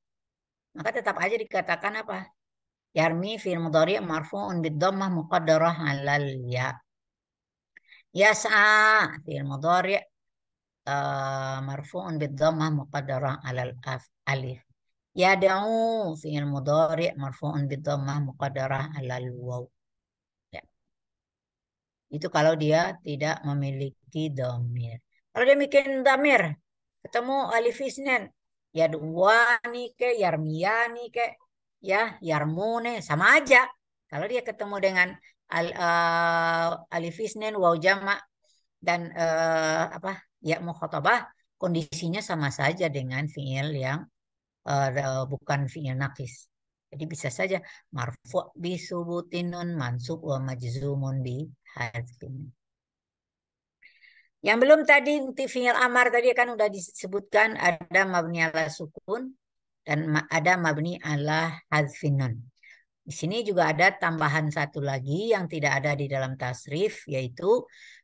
Maka tetap aja dikatakan apa? Yarmi fi'il mudhari' marfu'un bid-dhammah muqaddarah 'alal ya. Yas'a fi'il mudhari' marfu'un bid-dhammah muqaddarah 'alal alif. Yad'u fi'il mudhari' marfu'un bid-dhammah muqaddarah 'alal waw. Ya. Itu kalau dia tidak memiliki dhamir. Kalau dia bikin dhamir, ketemu alif isnan, yad'uani ke yarmiyani ke ya yarmune sama aja. Kalau dia ketemu dengan alif isnan waw jama' dan apa ya mukhatabah, kondisinya sama saja dengan fiil yang bukan fiil naqis. Jadi bisa saja marfu' bi subutinun, mansub wa majzumun bi hadzfin. Yang belum tadi fiil amar tadi kan udah disebutkan ada mabni ala sukun dan ada mabni ala hadzfin nun. Di sini juga ada tambahan satu lagi yang tidak ada di dalam tasrif, yaitu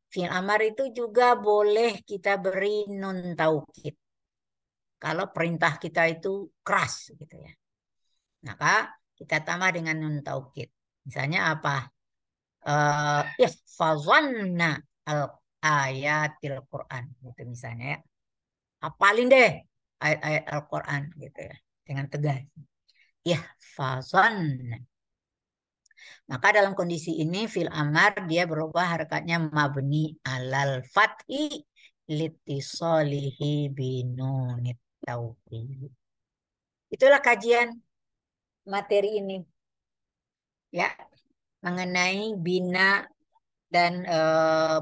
fiil amar itu juga boleh kita beri nun taukid. Kalau perintah kita itu keras gitu ya. Maka kita tambah dengan nun taukid. Misalnya apa? Ihfazanna al ayatil Quran gitu misalnya ya. Hafalin deh ayat-ayat Al-Quran gitu ya. Dengan tegas. Ihfazanna. Maka dalam kondisi ini fil amar dia berubah harakatnya mabni alal fathi litisolihi binunit tauhid. Itulah kajian materi ini ya mengenai bina dan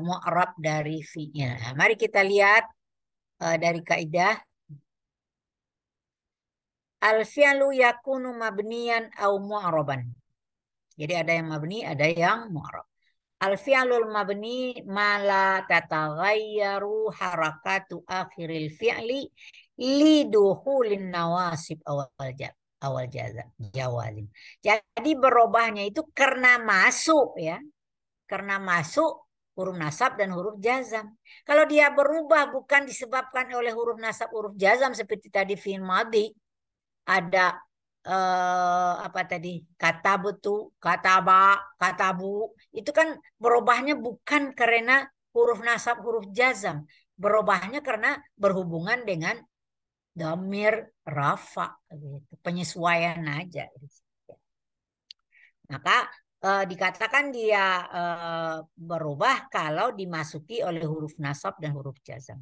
mu'rab dari fi'il. Nah, mari kita lihat dari kaidah al-fi'lu yakunu mabniyan au mu'raban. Jadi ada yang mabni, ada yang mu'rab. Al-fi'lul mabni ma la tataghayyaru harakatu akhiril fi'li liduhulin nawasib awal jawazim. Jadi berubahnya itu karena masuk ya. Karena masuk huruf nasab dan huruf jazam. Kalau dia berubah bukan disebabkan oleh huruf nasab, huruf jazam seperti tadi fi'il madhi, ada apa tadi kata betul, kataba, katabu, itu kan berubahnya bukan karena huruf nasab, huruf jazam, berubahnya karena berhubungan dengan dhamir rafa, gitu. Penyesuaian aja. Maka dikatakan dia berubah kalau dimasuki oleh huruf nasab dan huruf jazam.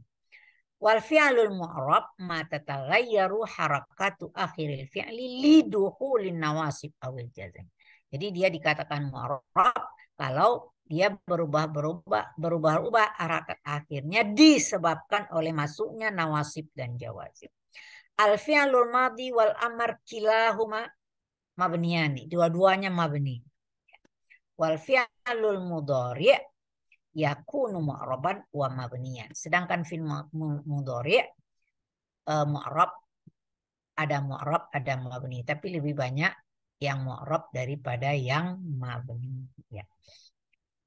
Wal fi'lul mu'rab ma tataghayyaru harakatu akhiril fi'li liduhulin nawasib awil jazam. Jadi dia dikatakan mu'rab kalau dia berubah-ubah harakat akhirnya disebabkan oleh masuknya nawasib dan jawazim. Al fi'lul madhi wal amar kilahuma mabniyani, dua-duanya mabni. Wal fi'lul mudhari' yakunu mu'raban wa mabniyan. Sedangkan fi'il mudhari' mu'rab ada mabni, tapi lebih banyak yang mu'rab daripada yang mabni ya.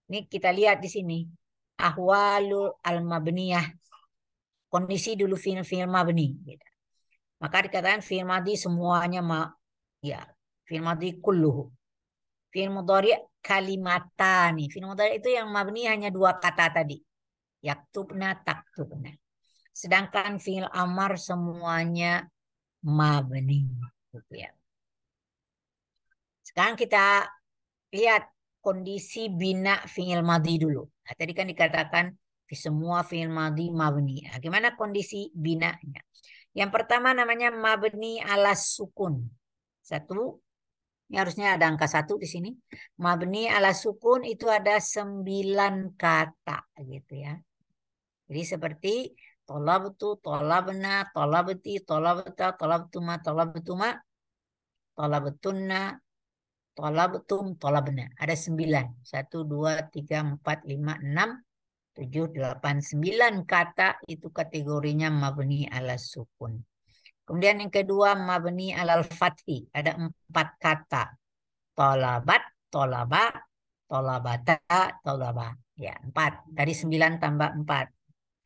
Ini kita lihat di sini ahwalul al-mabniyah. Kondisi dulu fi'il mabni gitu. Maka dikatakan fi'il madhi semuanya ya, fi'il madhi kulluhu. Fi'il mudhari' kalimatani. Fi'il mudhari' itu yang mabni hanya dua kata tadi. Yaktubna, taktubna. Sedangkan fi'il amar semuanya mabni. Gitu ya. Sekarang kita lihat kondisi bina fi'il madhi dulu. Nah, tadi kan dikatakan semua fi'il madhi mabni. Nah, gimana kondisi binanya? Yang pertama namanya mabni ala sukun. Satu. Ini harusnya ada angka 1 di sini. Mabni ala sukun itu ada 9 kata gitu ya. Jadi seperti tolabtu, tolabna, tolabti, tolabta, tolabtuma, tolabtuma. tolabatunna, tolabtum, tolabna. Ada 9. 1, 2, 3, 4, 5, 6, 7, 8, 9 kata itu kategorinya mabni ala sukun. Kemudian yang kedua mabni alal fathi. Ada 4 kata. Tolabat, tolaba, tolabata, tolaba. Ya, 4. Dari 9 tambah 4.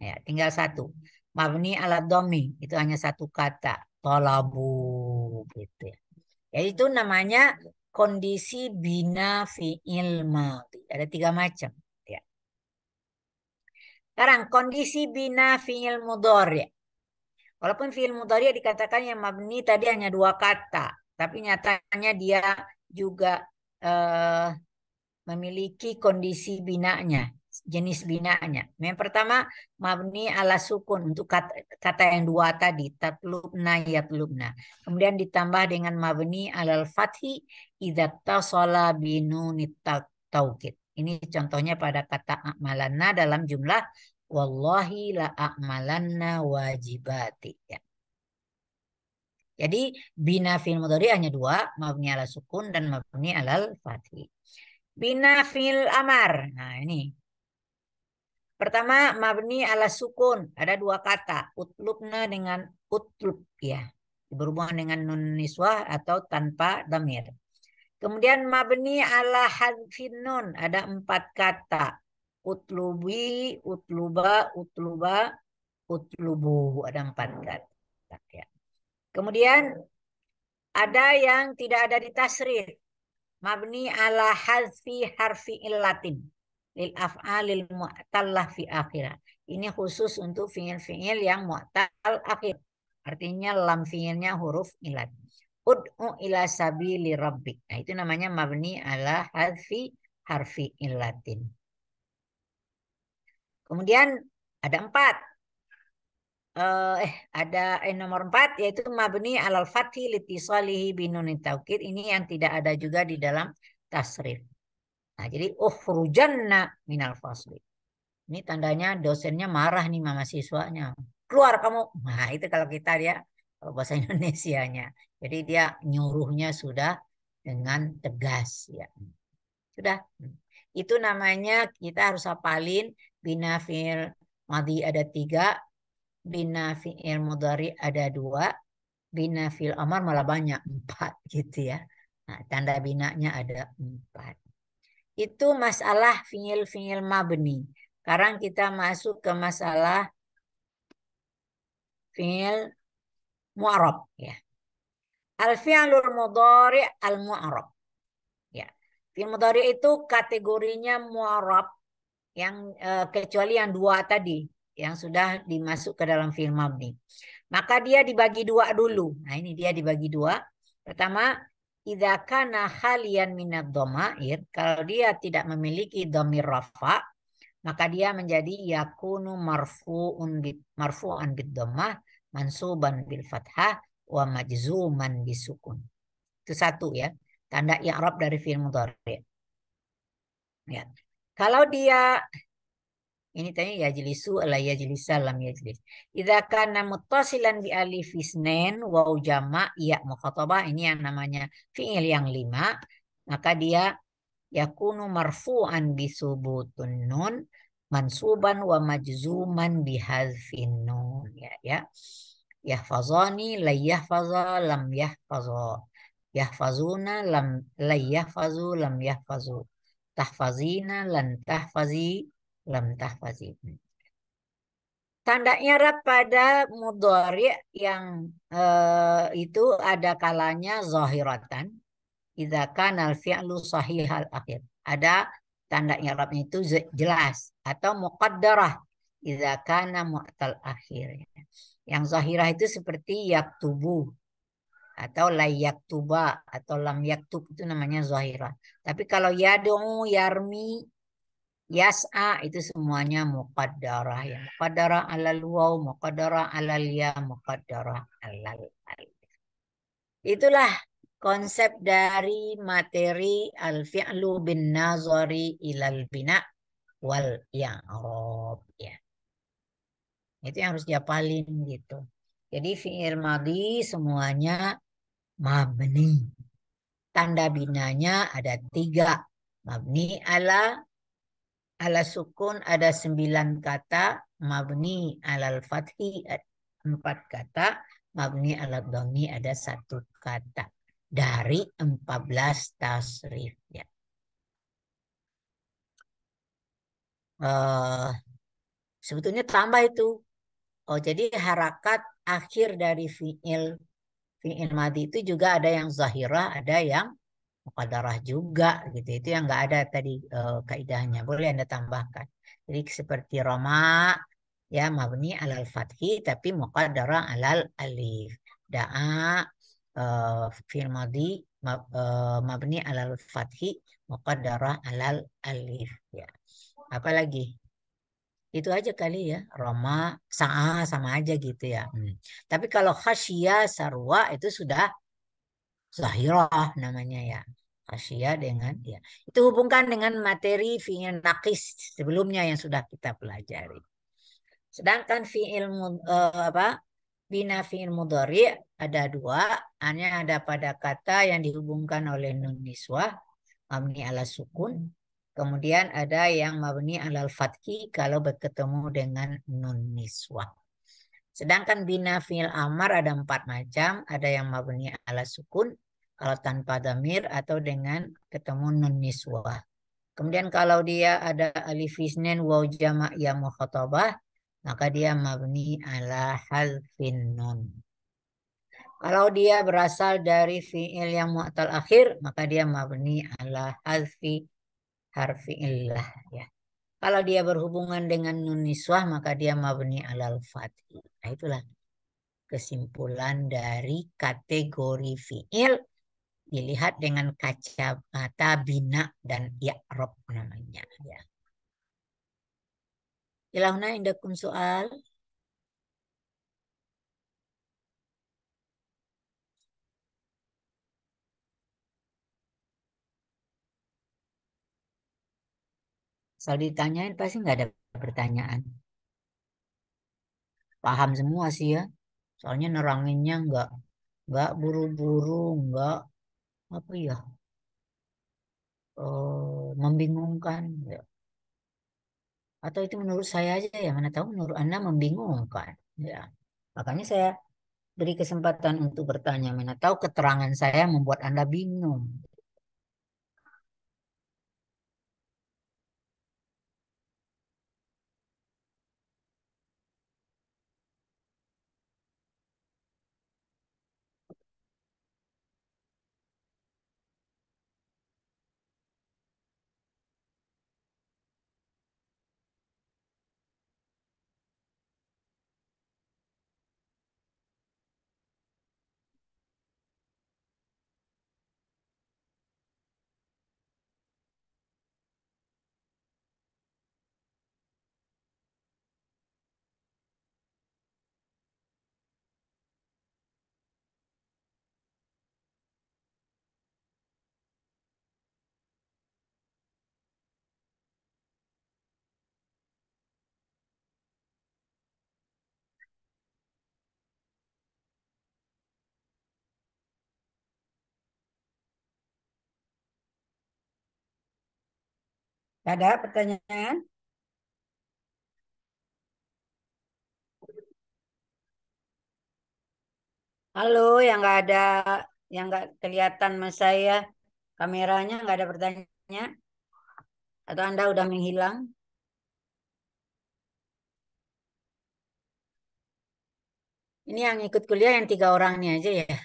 Ya, tinggal 1. Mabni ala domi. Itu hanya 1 kata. Tolabu. Gitu ya. Ya, itu namanya kondisi bina fi'il madhi. Ada 3 macam. Ya. Sekarang kondisi bina fi'il mudhari'. Walaupun fi'il mudhari' dikatakan yang mabni tadi hanya 2 kata. Tapi nyatanya dia juga memiliki kondisi binanya. Jenis binanya. Yang pertama mabni ala sukun. Untuk kata yang 2 tadi. Tatlubna, yatlubna. Kemudian ditambah dengan mabni alal fathi. Idza tasala binunit taukid. Ini contohnya pada kata a'malanna dalam jumlah wallahi la a'malanna wajibati. Ya. Jadi bina fi'il mudhari hanya 2, mabni ala sukun dan mabni alal fathi. Bina fi'il amar. Nah, ini. Pertama mabni ala sukun, ada 2 kata. Utlubna dengan utlub ya. Berhubungan dengan nun niswah atau tanpa damir. Kemudian mabni ala hadfin nun, ada 4 kata. Utlubi, utluba, utluba, utlubu, ada 4 kata ya. Kemudian ada yang tidak ada di tasrif. Mabni ala hadfi harfi illatin lil af'alil mu'tallah fi akhirah. Ini khusus untuk fi'il-fi'il yang mu'tal akhir. Artinya lam fi'ilnya huruf illat. Ud'u ila sabili rabbik. Nah, itu namanya mabni ala hadfi harfi illatin. Kemudian ada 4. Nomor 4 yaitu mabni alal fathi litisalihi binunit taukid. Ini yang tidak ada juga di dalam tasrif. Nah, jadi ukhrujanna minal fasli. Ini tandanya dosennya marah nih sama siswanya. Keluar kamu. Nah, itu kalau kita dia bahasa Indonesianya. Jadi dia nyuruhnya sudah dengan tegas ya. Sudah. Itu namanya kita harus hafalin bina fi'il madhi ada 3. Bina fi'il mudhari ada 2, bina fi'il amar malah banyak 4 gitu ya. Nah, tanda binanya ada 4. Itu masalah fi'il mabni. Sekarang kita masuk ke masalah fi'il mu'arab ya. Al-fi'lul mudhari' al-mu'arab. Ya. Fi'il mudhari' itu kategorinya mu'arab yang kecuali yang 2 tadi yang sudah dimasuk ke dalam fi'il mabni. Maka dia dibagi 2 dulu. Nah, ini dia dibagi 2. Pertama, idza kana khalian minad dhamair, kalau dia tidak memiliki dhamir rafa, maka dia menjadi yakunu marfu'an bid dhammah, mansuban bil fathah wa majzuman bisukun. Itu 1 ya. Tanda i'rab dari fi'il mudhari'. Ya. Kalau dia ini tadi yajlisu ala yajlisa lam yajlis. Idza kana muttasilan bi alif isnain wa jama' ya mukhatabah, ini yang namanya fi'il yang 5, maka dia yakunu marfu'an bi subutun nun mansuban wa majzuman bi hadzfin nun ya. Yahfazani la yahfaza lam yahfaza. Yahfazuna lam la yahfazu lam yahfazu. Tahfazina lan tahfazi lam tahfazi. Tanda i'rab pada mudhari' yang itu ada kalanya zahiratan idza kana al-fi'lu sahihal akhir. Ada tanda i'rabnya itu jelas atau muqaddarah idza kana mu'tal akhir. Yang zahirah itu seperti yaktubu atau la yaktuba atau lam yaktub, itu namanya zahirah. Tapi kalau yad'u, yarmi, yas'a itu semuanya muqaddarah ya. Muqaddarah alal waw, muqaddarah alal ya, muqaddarah alal alif. Itulah konsep dari materi al-fi'lu bin nazari ilal bina wal i'rab ya. Itu yang harus dihafalin gitu. Jadi fi'il madhi semuanya mabni. Tanda binanya ada 3. Mabni ala sukun ada 9 kata. Mabni alal fathi 4 kata. Mabni ala dhammi ada 1 kata. Dari 14 tasrif. Ya. Sebetulnya tambah itu. Oh, jadi harakat akhir dari fi'il madi itu juga ada yang zahirah, ada yang muqaddarah juga gitu. Itu yang nggak ada tadi kaidahnya. Boleh Anda tambahkan. Jadi seperti Roma ya mabni alal fathi tapi muqaddarah alal alif. Da'a fi'il madi mabni alal fathi muqaddarah alal alif ya. Apa lagi? Itu aja kali ya. Roma, sama aja gitu ya. Tapi kalau khasya, sarwa itu sudah zahirah namanya ya. Khasya dengan ya. Itu hubungkan dengan materi fi'il naqis sebelumnya yang sudah kita pelajari. Sedangkan bina fi'il mudhari ada 2. Hanya ada pada kata yang dihubungkan oleh nun niswah mabni ala sukun. Kemudian ada yang mabni alal fathi kalau berketemu dengan nun niswah. Sedangkan bina fi'il amar ada 4 macam. Ada yang mabni ala sukun kalau tanpa damir atau dengan ketemu nun niswah. Kemudian kalau dia ada alif isnin waw jama' ya mukhatabah maka dia mabni ala hadfin nun. Kalau dia berasal dari fi'il yang mu'tal akhir maka dia mabni ala hadfi harfi illah ya. Kalau dia berhubungan dengan nun niswah maka dia mabni alal fathi. Nah, itulah kesimpulan dari kategori fi'il dilihat dengan kacamata bina dan i'rab namanya ya. Ilahuna indakum soal. Asal ditanyain pasti nggak ada pertanyaan. Paham semua sih ya. Soalnya neranginnya nggak buru-buru, nggak apa ya, membingungkan. Ya. Atau itu menurut saya aja ya, mana tahu menurut Anda membingungkan. Ya. Makanya saya beri kesempatan untuk bertanya, mana tahu keterangan saya membuat Anda bingung. Ada pertanyaan? Halo, yang nggak kelihatan mas saya, kameranya nggak ada pertanyaan? Atau Anda udah menghilang? Ini yang ikut kuliah yang 3 orang ini aja ya?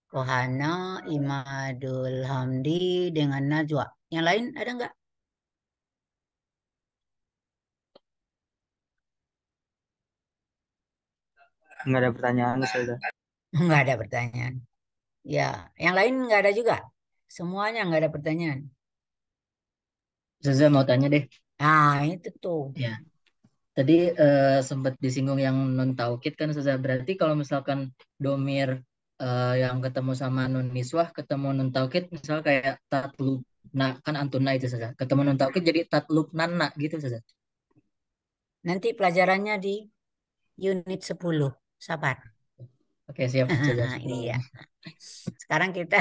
Kohana, Imadul Hamdi, dengan Najwa. Yang lain ada nggak? Nggak ada pertanyaan sudah. Nggak ada pertanyaan. Ya, yang lain nggak ada juga. Semuanya nggak ada pertanyaan. Ustazah mau tanya deh. Nah, itu tuh. Ya. Tadi sempat disinggung yang nun taukid kan Ustazah. Berarti kalau misalkan domir yang ketemu sama nun niswah, ketemu nun taukid, misal kayak tatlub, nah kan antuna itu Ustazah. Ketemu nun taukid jadi tatlub nana gitu Ustazah. Nanti pelajarannya di unit 10. Sabar. Oke, siap Ustazah. Iya. Sekarang kita,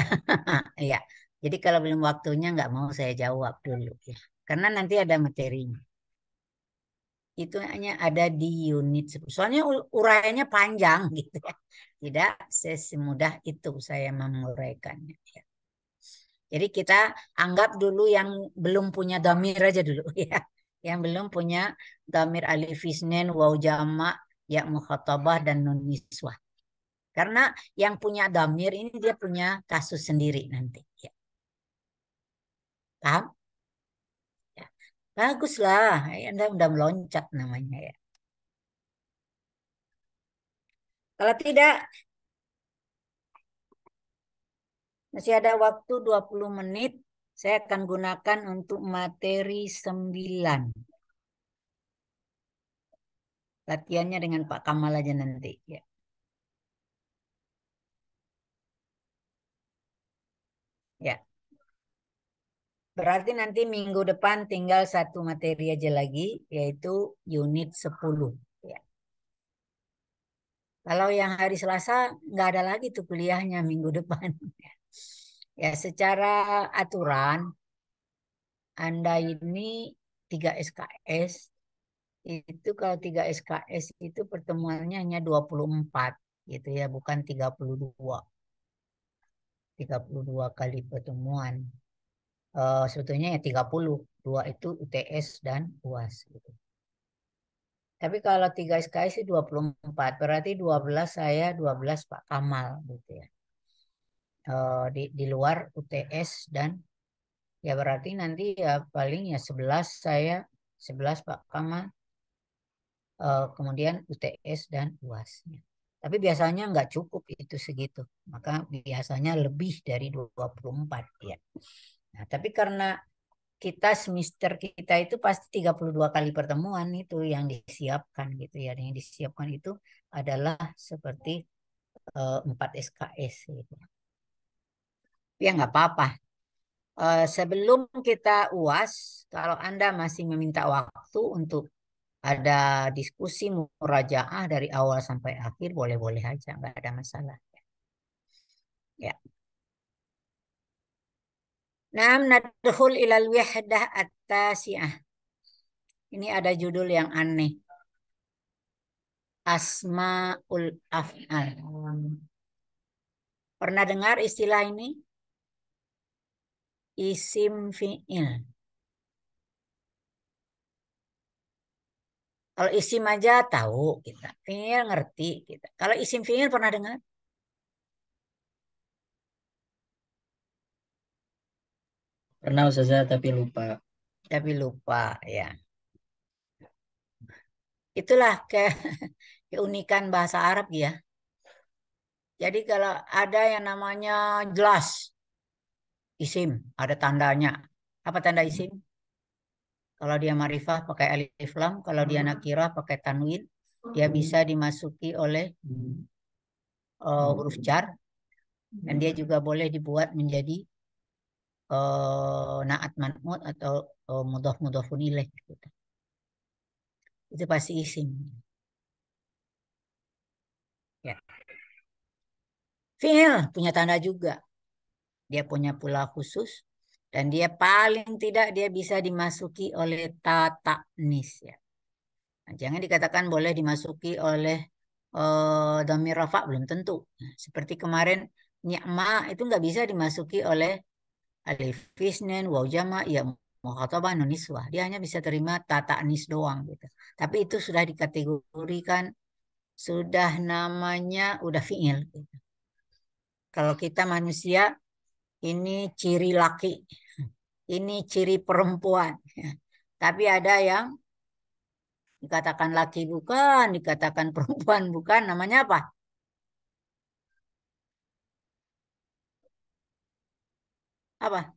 ya. Jadi kalau belum waktunya nggak mau saya jawab dulu ya. Karena nanti ada materinya. Itu hanya ada di unit 10. Soalnya uraiannya panjang gitu ya. Tidak semudah itu saya menguraikannya. Ya. Jadi kita anggap dulu yang belum punya damir aja dulu ya. Yang belum punya damir alif isnin, waw jamak, ya mukhatabah dan nun niswah. Karena yang punya damir ini dia punya kasus sendiri nanti. Ya. Paham? Ya. Baguslah. Anda udah meloncat namanya ya. Kalau tidak, masih ada waktu 20 menit. Saya akan gunakan untuk materi 9. Latihannya dengan Pak Kamal aja nanti. Ya. Ya. Berarti nanti minggu depan tinggal satu materi aja lagi, yaitu unit 10. Ya. Kalau yang hari Selasa, nggak ada lagi tuh kuliahnya minggu depan. Ya, secara aturan, Anda ini 3 SKS, itu kalau 3 SKS itu pertemuannya hanya 24, gitu ya, bukan 32. 32 kali pertemuan. Sebetulnya ya 30. 2 itu UTS dan UAS. Gitu. Tapi kalau 3 SKS itu 24, berarti 12 saya, 12 Pak Kamal. Gitu ya. Di luar UTS dan ya berarti nanti ya paling ya 11 saya, 11 Pak Kamal, kemudian UTS dan UAS. Tapi biasanya nggak cukup itu segitu. Maka biasanya lebih dari 24 ya. Nah, tapi karena kita semester kita itu pasti 32 kali pertemuan itu yang disiapkan gitu ya. Yang disiapkan itu adalah seperti 4 SKS gitu. Ya nggak apa-apa. Sebelum kita UAS, kalau Anda masih meminta waktu untuk ada diskusi murajaah dari awal sampai akhir, boleh-boleh aja, nggak ada masalah. Ya. Nah, nadkhul ilal wahdah at-tasi'ah. Ini ada judul yang aneh. Asmaul af'al. Pernah dengar istilah ini? Isim fi'il. Kalau isim aja tahu kita. Fi'il ngerti kita. Kalau isim fi'il pernah dengar? Pernah Ustazah tapi lupa. Tapi lupa ya. Itulah keunikan bahasa Arab ya. Jadi kalau ada yang namanya jelas isim, ada tandanya. Apa tanda isim? Kalau dia ma'rifah pakai alif lam, kalau dia nakirah pakai tanwin, dia bisa dimasuki oleh huruf jar, dan dia juga boleh dibuat menjadi naat man'ut atau mudhaf mudhafun ilaih. Gitu. Itu pasti isim. Ya. Fi'il punya tanda juga. Dia punya pula khusus dan dia paling tidak dia bisa dimasuki oleh ta ta'nis ya. Nah, jangan dikatakan boleh dimasuki oleh dhamir rafa belum tentu. Nah, seperti kemarin ni'ma itu nggak bisa dimasuki oleh alif isnin waw jama ya mukhatabah nun niswah. Dia hanya bisa terima ta ta'nis doang gitu. Tapi itu sudah dikategorikan sudah namanya udah fi'il gitu. Kalau kita manusia ini ciri laki, ini ciri perempuan. Tapi ada yang dikatakan laki bukan, dikatakan perempuan bukan, namanya apa? Apa?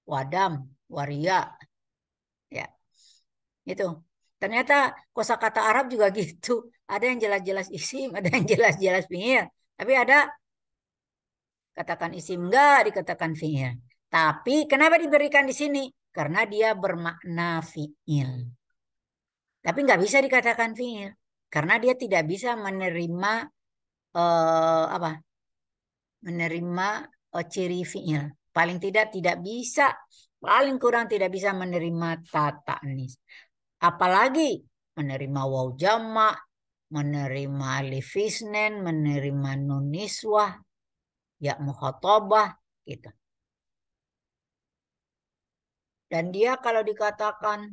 Wadam, waria. Ya, itu. Ternyata kosakata Arab juga gitu. Ada yang jelas-jelas isim, ada yang jelas-jelas fi'il. Tapi ada katakan isim enggak, dikatakan fi'il. Tapi kenapa diberikan di sini? Karena dia bermakna fi'il. Tapi nggak bisa dikatakan fi'il. Karena dia tidak bisa menerima apa? menerima ciri fi'il. Paling tidak bisa, paling kurang tidak bisa menerima ta ta'nis. Apalagi menerima waw jamak, menerima alif isnen, menerima nun niswah, ya mukhatabah gitu. Dan dia kalau dikatakan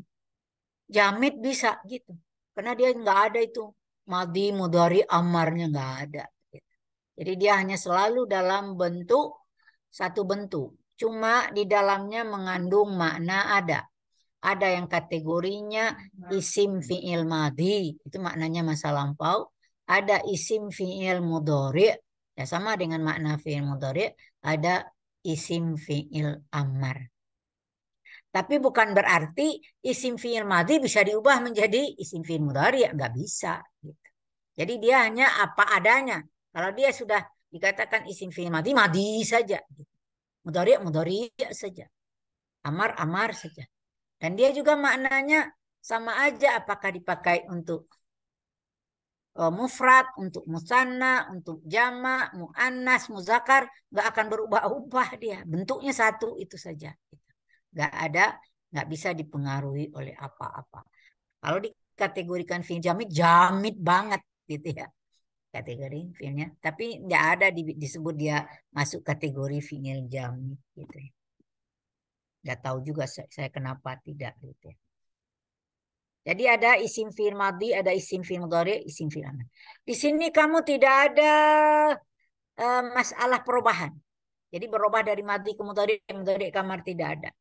jamid bisa gitu. Karena dia nggak ada itu madi mudhari amarnya nggak ada. Gitu. Jadi dia hanya selalu dalam bentuk satu bentuk. Cuma di dalamnya mengandung makna ada. Ada yang kategorinya isim fi'il madi, itu maknanya masa lampau. Ada isim fi'il mudhari, ya sama dengan makna fi'il mudhari. Ada isim fi'il amar. Tapi bukan berarti isim fi'il madi bisa diubah menjadi isim fi'il mudhari, ya nggak bisa. Gitu. Jadi dia hanya apa adanya. Kalau dia sudah dikatakan isim fi'il madi, madi saja. Gitu. Mudhari, mudhari saja. Amar, amar saja. Dan dia juga maknanya sama aja apakah dipakai untuk mufrad, untuk musanna, untuk jama, muannas, muzakkar, nggak akan berubah-ubah dia. Bentuknya satu itu saja. Nggak ada, nggak bisa dipengaruhi oleh apa-apa. Kalau dikategorikan fi'il jamid, jamid banget gitu ya. Kategori fi'ilnya. Tapi nggak ada disebut dia masuk kategori fi'il jamid gitu ya. Nggak tahu juga saya kenapa tidak gitu ya. Jadi ada isim fi'il madhi, ada isim fi'il mudhari, isim fi'il amr. Di sini kamu tidak ada masalah perubahan. Jadi berubah dari madhi ke mudhari ke amr tidak ada.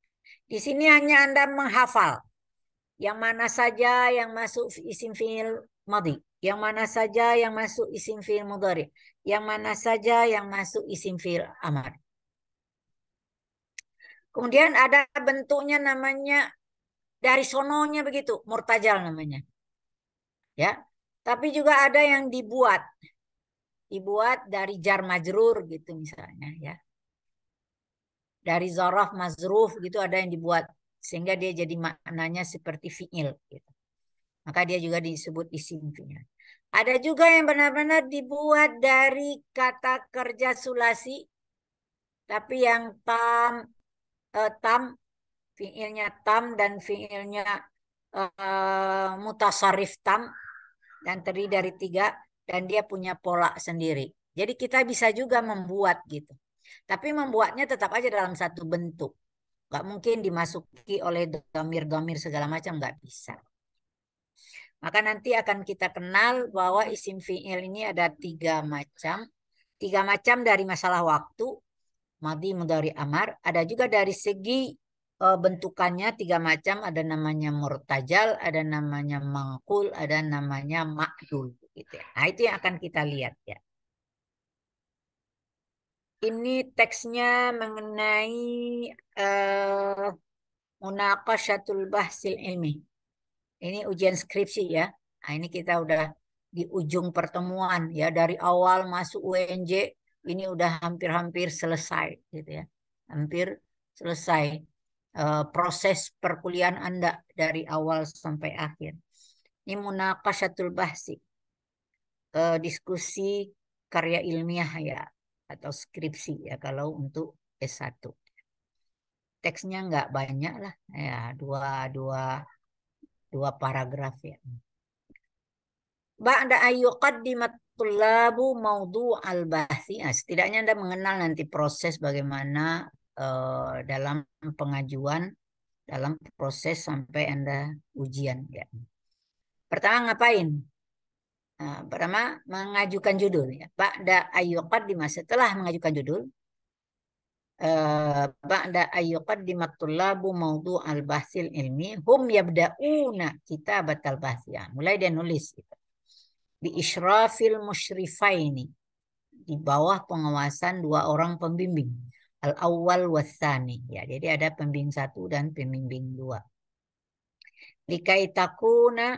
Di sini hanya Anda menghafal yang mana saja yang masuk isim fi'il madhi, yang mana saja yang masuk isim fi'il mudhari, yang mana saja yang masuk isim fi'il amr. Kemudian ada bentuknya namanya dari sononya begitu, murtajal namanya. Ya. Tapi juga ada yang dibuat dari jar majrur gitu misalnya ya. Dari zaraf mazruf gitu ada yang dibuat sehingga dia jadi maknanya seperti fi'il gitu. Maka dia juga disebut isim fi'il. Ada juga yang benar-benar dibuat dari kata kerja sulasi tapi yang tam fi'ilnya tam dan fi'ilnya mutasarrif tam dan terdiri dari 3 dan dia punya pola sendiri. Jadi kita bisa juga membuat gitu. Tapi membuatnya tetap aja dalam satu bentuk. Nggak mungkin dimasuki oleh dhamir-dhamir segala macam, nggak bisa. Maka nanti akan kita kenal bahwa isim fi'il ini ada 3 macam. 3 macam dari masalah waktu, madhi, mudhari, amar. Ada juga dari segi bentukannya 3 macam, ada namanya murtajal, ada namanya mangkul, ada namanya ma'dul gitu ya. Nah, itu yang akan kita lihat ya. Ini teksnya mengenai munaqasyatul bahsil ilmi. Ini ujian skripsi ya. Nah, ini kita udah di ujung pertemuan ya, dari awal masuk UNJ ini udah hampir-hampir selesai gitu ya. Hampir selesai. Proses perkuliahan Anda dari awal sampai akhir. Ini munaqasyatul bahsi. Diskusi karya ilmiah ya atau skripsi ya kalau untuk S1. Teksnya nggak banyak lah ya, dua paragraf ya. Ba'da ayyuqaddimat tullabu maudu al-bahsi. Setidaknya Anda mengenal nanti proses bagaimana dalam pengajuan, dalam proses sampai Anda ujian ya. Pertama ngapain? Pertama mengajukan judul ya. Ba'da ayyuqaddimah, setelah mengajukan judul, ba'da ayyuqaddimat tullabu maudu al-bahsil ilmi hum yabda'una kitabatal bahsi. Ya, mulai dia nulis gitu. Bi isyrafil musyrifaini, di bawah pengawasan 2 orang pembimbing, al-awwal watsani ya, jadi ada pembimbing 1 dan pembimbing 2. Likai takuna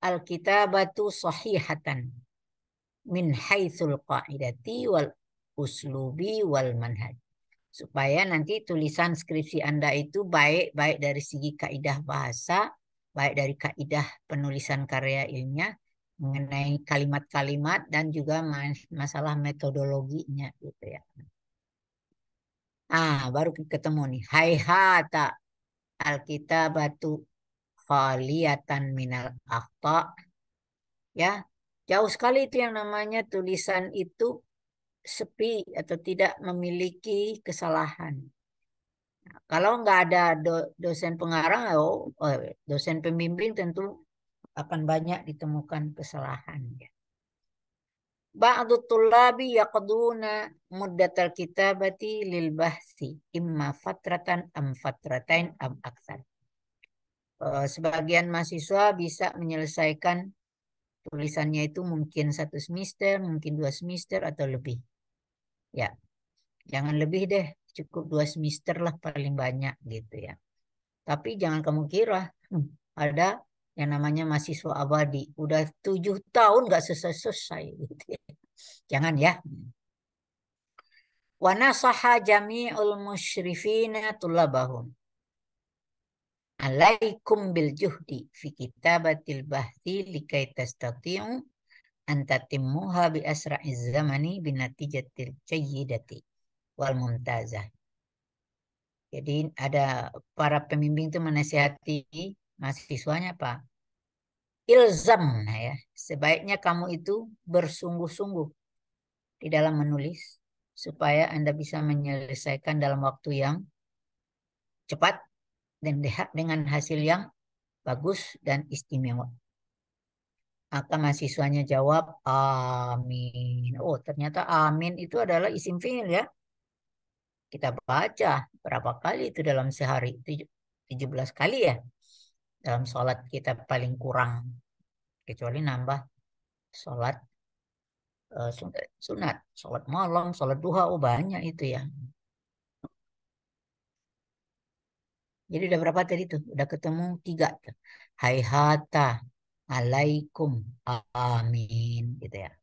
al-kitabatu sahihatan min haitsul qaidati wal uslubi wal manhaj, supaya nanti tulisan skripsi Anda itu baik dari segi kaidah bahasa, baik dari kaidah penulisan karya ilmiah, mengenai kalimat-kalimat dan juga masalah metodologinya gitu ya. Baru ketemu nih. Haihata alkitabatu khaliyatan minal akhta. Ya, jauh sekali itu yang namanya tulisan itu sepi atau tidak memiliki kesalahan. Nah, kalau nggak ada dosen pengarang, dosen pembimbing tentu akan banyak ditemukan kesalahan. Ya. Ba'du tullabi yaqduna muddatal kitabati lil bahsi imma fatratan am fatratain am aksar. Sebagian mahasiswa bisa menyelesaikan tulisannya itu mungkin 1 semester, mungkin 2 semester atau lebih. Ya, jangan lebih deh, cukup 2 semester lah paling banyak gitu ya. Tapi jangan kamu kira ada yang namanya mahasiswa abadi, udah 7 tahun nggak selesai-selesai gitu ya. Jangan ya. Wa nasaha jami'ul musyrifina tulabahum. Alaikum bil juhdi fi kitabatil bahthi likai tastati'u antatimmuha bi asra'iz zamani binatijatil jayyidati wal mumtazah. Jadi ada para pembimbing itu menasihati mahasiswanya, Pak. Ilzam, ya. Sebaiknya kamu itu bersungguh-sungguh di dalam menulis supaya Anda bisa menyelesaikan dalam waktu yang cepat dan dengan hasil yang bagus dan istimewa. Maka mahasiswanya jawab, amin. Oh, ternyata amin itu adalah isim fi'il ya. Kita baca berapa kali itu dalam sehari? 17 kali ya. Dalam sholat kita paling kurang. Kecuali nambah sholat sunat. Sholat malam, sholat duha, banyak itu ya. Jadi udah berapa tadi tuh? Udah ketemu 3 tuh. Haihata, alaikum, amin. Gitu ya.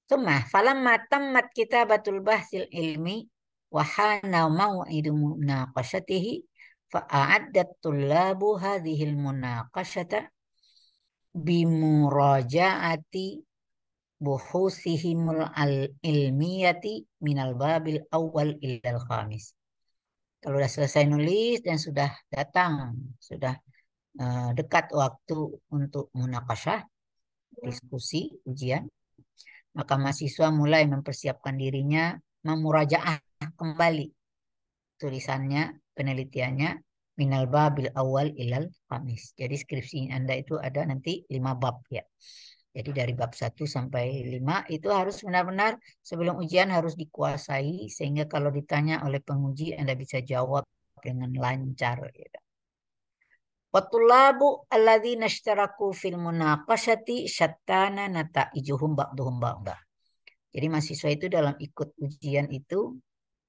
Tumma falamma tammat kitabatul bahsil ilmi wahana maw'idu munaqashatihi fa'addat tullabu hadhil munaqashata bimurajaati buhusihimul ilmiyati minal babil awal ilal khamis. Kalau sudah selesai nulis dan sudah datang, sudah dekat waktu untuk munaqasyah, diskusi, ujian, maka mahasiswa mulai mempersiapkan dirinya memurajaah kembali tulisannya, penelitiannya minal babil awal ilal khamis. Jadi skripsi Anda itu ada nanti 5 bab ya. Jadi dari bab 1 sampai 5 itu harus benar-benar sebelum ujian harus dikuasai sehingga kalau ditanya oleh penguji Anda bisa jawab dengan lancar gitu. Watulabu alladzina ishtaraku fil munaqashati syattana nataijuhum ba'duhum ba'da. Jadi mahasiswa itu dalam ikut ujian itu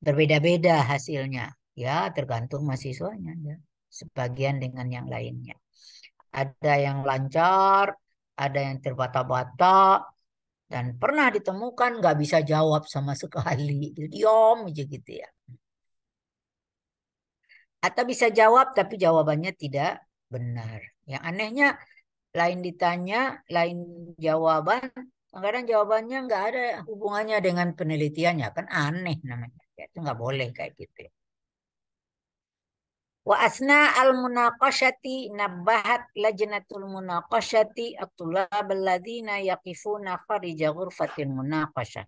berbeda-beda hasilnya. Ya, tergantung mahasiswanya ya. Sebagian dengan yang lainnya. Ada yang lancar, ada yang terbata-bata, dan pernah ditemukan nggak bisa jawab sama sekali. Diam aja gitu ya. Atau bisa jawab tapi jawabannya tidak benar. Yang anehnya lain ditanya, lain jawaban, kadang jawabannya nggak ada hubungannya dengan penelitiannya. Kan aneh namanya. Ya, itu nggak boleh kayak gitu ya. Wa asna al munaqashati nabbahat lajnatul munaqashati at-tulab alladziina yaqifuna kharija ghurfatil munaqashah.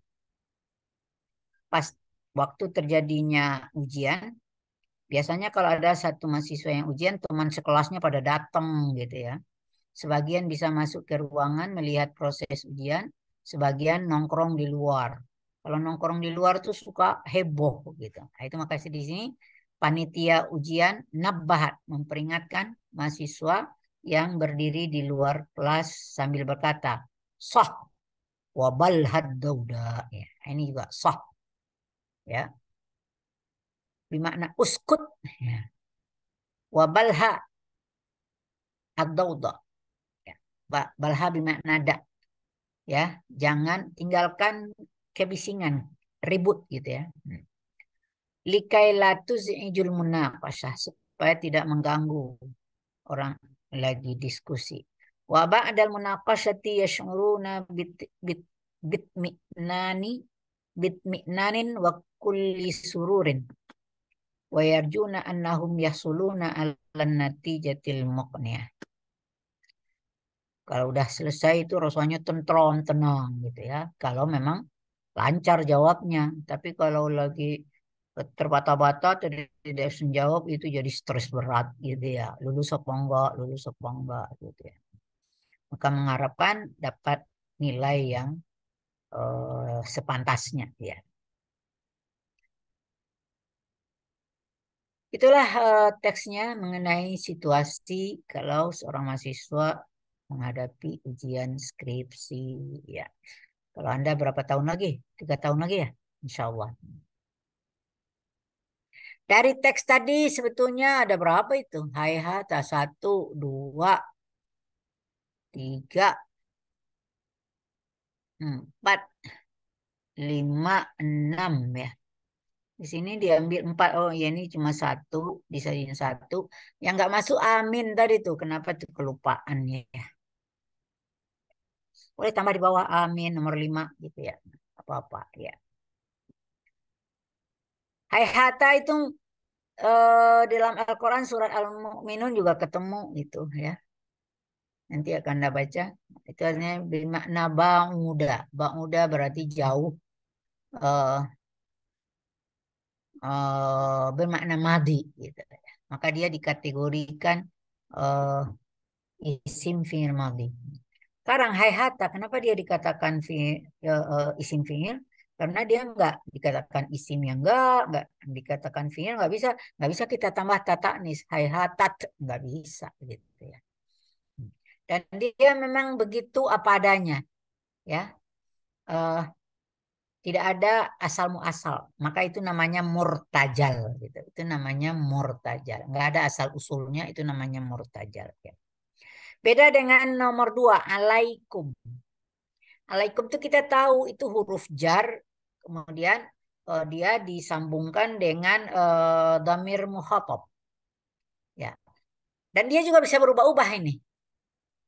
Pas waktu terjadinya ujian, biasanya kalau ada satu mahasiswa yang ujian, teman sekelasnya pada datang gitu ya. Sebagian bisa masuk ke ruangan melihat proses ujian, sebagian nongkrong di luar. Kalau nongkrong di luar tuh suka heboh gitu. Nah, itu makanya di sini panitia ujian nabbahat memperingatkan mahasiswa yang berdiri di luar kelas sambil berkata, sah wabal haddauda. Ya, ini juga sah. Ya. Bermakna uskut. Ya. Wabalha haddauda. Ya. Balha bermakna da. Ya, jangan tinggalkan kebisingan, ribut gitu ya. Likai latuz'ijul munaqashah supaya tidak mengganggu orang lagi diskusi. Wa ba'dal munaqashati yash'uruna bitmi'nani bitmi'nanin wa kulli sururin wa yarjuna annahum yasuluna ala natijatil muqniyah. Kalau udah selesai itu rasanya tentram, tenang gitu ya. Kalau memang lancar jawabnya. Tapi kalau lagi terbata-bata tidak menjawab itu jadi stres berat gitu ya. Lulus apa enggak gitu ya. Maka mengharapkan dapat nilai yang sepantasnya ya. Itulah teksnya mengenai situasi kalau seorang mahasiswa menghadapi ujian skripsi ya. Kalau Anda berapa tahun lagi? 3 tahun lagi ya? Insya Allah. Dari teks tadi sebetulnya ada berapa itu? Hayhata 1, 2, 3, 4, 5, 6 ya. Di sini diambil 4. Oh ya ini cuma 1. Disajiin 1. Yang nggak masuk amin tadi tuh. Kenapa tuh kelupaan ya? Boleh tambah di bawah amin nomor 5 gitu ya. Apa-apa ya. Hayhata itu dalam Al-Quran surat Al-Mu'minun juga ketemu gitu ya. Nanti akan Anda baca. Itu artinya bermakna ba'uda. Ba'uda berarti jauh. Bermakna madi gitu. Maka dia dikategorikan isim fi'il madi. Sekarang hayhata, kenapa dia dikatakan isim fi'il? Karena dia enggak dikatakan isim yang enggak dikatakan fi'il, enggak bisa kita tambah tata'nis hayhatat, enggak bisa gitu ya. Dan dia memang begitu apa adanya ya. Tidak ada asal muasal, maka itu namanya murtajal gitu. Itu namanya murtajal, enggak ada asal usulnya, itu namanya murtajal ya. Beda dengan nomor 2 alaikum. Alaikum itu kita tahu itu huruf jar, kemudian dia disambungkan dengan dhamir mukhatab ya. Dan dia juga bisa berubah-ubah ini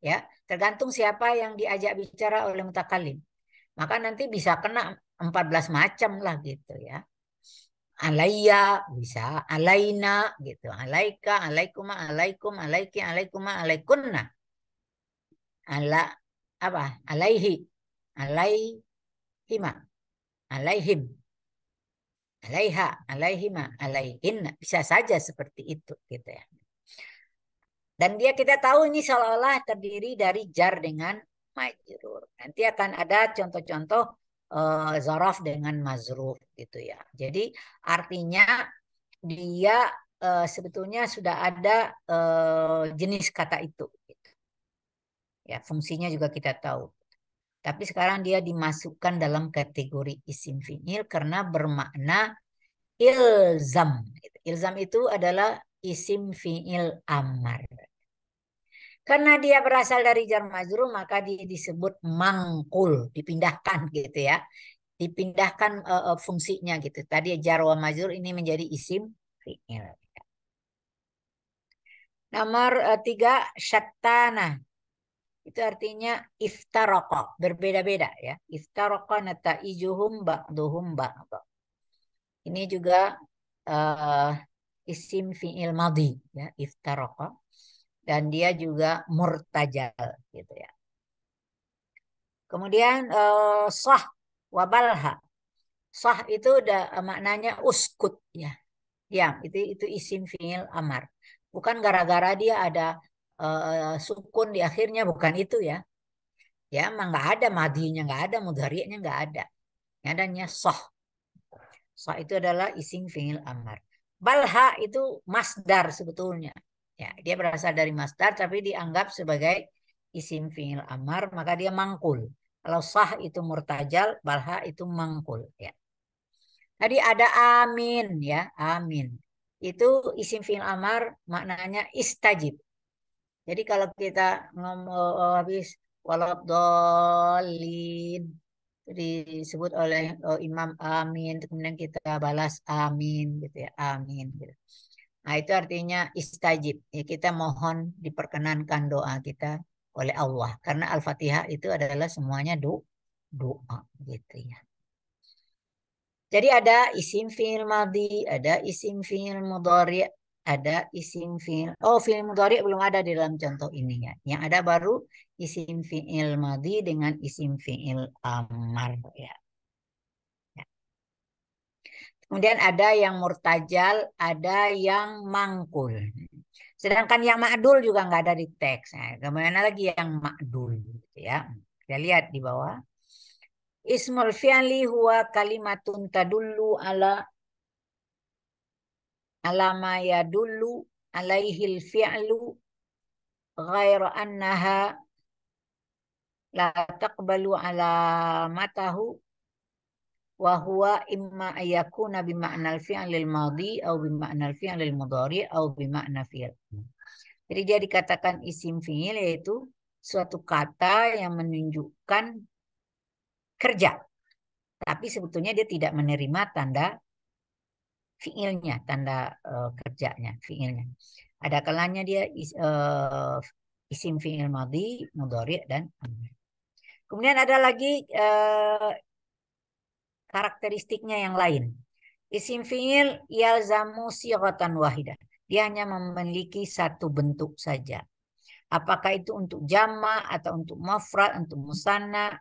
ya, tergantung siapa yang diajak bicara oleh mutakalim. Maka nanti bisa kena 14 macam lah gitu ya. Alayya bisa, alaina gitu, alaika, alaikuma, alaikum, alaiki, alaikuma, alaikunna. Ala apa? Alaihi, alaihima, alaihim, alaiha, alaihima, alaihinna. Bisa saja seperti itu gitu ya. Dan dia kita tahu ini seolah-olah terdiri dari jar dengan majrur. Nanti akan ada contoh-contoh zaraf dengan mazruf gitu ya. Jadi artinya dia sebetulnya sudah ada jenis kata itu. Gitu. Ya fungsinya juga kita tahu. Tapi sekarang dia dimasukkan dalam kategori isim fi'il karena bermakna ilzam. Ilzam itu adalah isim fi'il amar. Karena dia berasal dari jar majrur maka dia disebut mangkul, dipindahkan gitu ya. Dipindahkan fungsinya gitu. Tadi jar wa majrur ini menjadi isim fi'il. Nomor 3 syattana. Itu artinya iftaraqa, berbeda-beda ya. Iftaraqa nataijuhum ba'duhum ba'd. Ini juga isim fi'il madhi ya, iftaraqa. Dan dia juga murtajal gitu ya. Kemudian sah wabalha. Sah itu udah maknanya uskut ya. Diam, itu isim fi'il amar. Bukan gara-gara dia ada sukun di akhirnya, bukan itu ya. Ya, emang nggak ada madinya, nggak ada mudhari'nya, nggak ada. Yang adanya sah. Sah itu adalah isim fi'il amar. Balha itu masdar sebetulnya. Ya, dia berasal dari masdar tapi dianggap sebagai isim fi'il amar, maka dia mangkul. Kalau sah itu murtajal, balha itu mangkul ya. Tadi ada amin ya, amin. Itu isim fi'il amar maknanya istajib. Jadi kalau kita ngomong habis waladhdallin disebut oleh Imam Amin, kemudian kita balas amin gitu ya, amin gitu. Nah, itu artinya istajib. Ya, kita mohon diperkenankan doa kita oleh Allah. Karena Al-Fatihah itu adalah semuanya doa gitu ya. Jadi ada isim fi'il madhi, ada isim fi'il mudhari, ada isim fi'il. Oh, fi'il mudhari belum ada di dalam contoh ini ya. Yang ada baru isim fi'il madhi dengan isim fi'il amar ya. Kemudian ada yang murtajal, ada yang mangkul. Sedangkan yang ma'dul juga nggak ada di teks. Nah, kemana lagi yang ma'dul gitu ya. Kita lihat di bawah. Ismul fi'li huwa kalimatun tadullu ala ma yadullu alaihil fi'lu ghaira annaha la taqbalu alamatahu wa huwa imma ayakuna bima'nal fi'lil madhi au bima'nal fi'lil mudhari au bima'na fi'l. Jadi dia dikatakan isim fi'il yaitu suatu kata yang menunjukkan kerja. Tapi sebetulnya dia tidak menerima tanda fi'ilnya, tanda kerjanya, fi'ilnya. Ada kalanya dia isim fi'il madhi, mudhari dan amr. Kemudian ada lagi karakteristiknya yang lain. Isim fi'il yalzamu sighatan wahidah. Dia hanya memiliki satu bentuk saja. Apakah itu untuk jama' atau untuk mufrad, untuk musanna,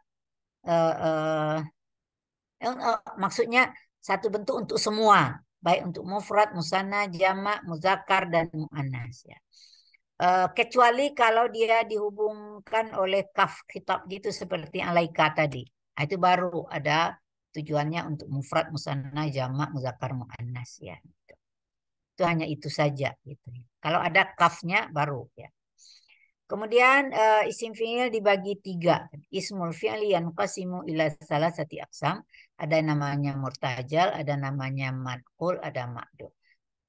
maksudnya satu bentuk untuk semua, baik untuk mufrad, musanna, jama', muzakkar dan muannas ya. Kecuali kalau dia dihubungkan oleh kaf khitab gitu seperti alaika tadi. Nah, itu baru ada tujuannya untuk mufrad, musanna, jama', muzakkar, muannas ya. Itu hanya itu saja gitu. Kalau ada kafnya baru ya. Kemudian isim fi'il dibagi 3. Ismul fi'li yanqasimu ila salasati aqsam. Ada namanya murtajal, ada namanya manqul, ada ma'dul.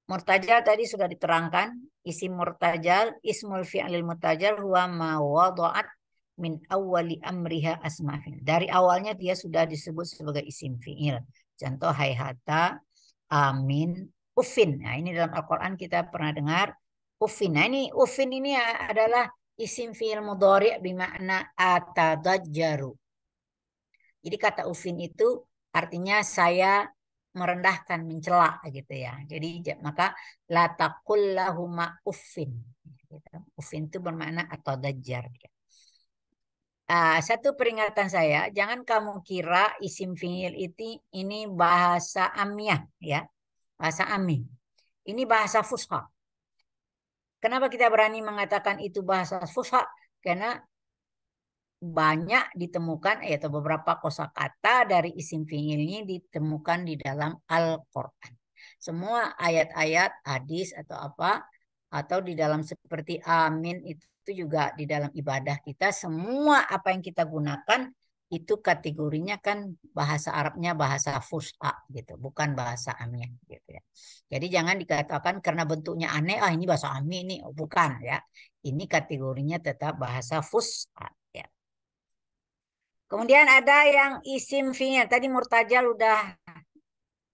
Murtajal tadi sudah diterangkan. Isim murtajal, ismul fi'lil murtajal huwa ma wada'at min awwali amriha asma fi'il. Dari awalnya dia sudah disebut sebagai isim fi'il. Contoh hayhata, amin, ufin. Nah, ini dalam Al-Qur'an kita pernah dengar ufin. Nah, ini ufin ini adalah isim fi'il mudhari' bermakna atadajjaru. Jadi kata ufin itu artinya saya merendahkan, mencela gitu ya. Jadi maka la taqul lahuma uffin. Gitu. Uffin itu bermakna atadajjar. Satu peringatan saya, jangan kamu kira isim fi'il itu ini bahasa amiyah ya. Bahasa ami. Ini bahasa fusha. Kenapa kita berani mengatakan itu bahasa fusha? Karena banyak ditemukan atau beberapa kosakata dari isim fi'il ini ditemukan di dalam Al-Qur'an. Semua ayat-ayat hadis atau apa atau di dalam seperti amin itu juga di dalam ibadah kita, semua apa yang kita gunakan itu kategorinya kan bahasa Arabnya bahasa fusha gitu, bukan bahasa amiyah gitu ya. Jadi jangan dikatakan karena bentuknya aneh, ini bahasa ami ini, bukan ya. Ini kategorinya tetap bahasa fusha ya. Kemudian ada yang isim fi'il. Tadi murtajal udah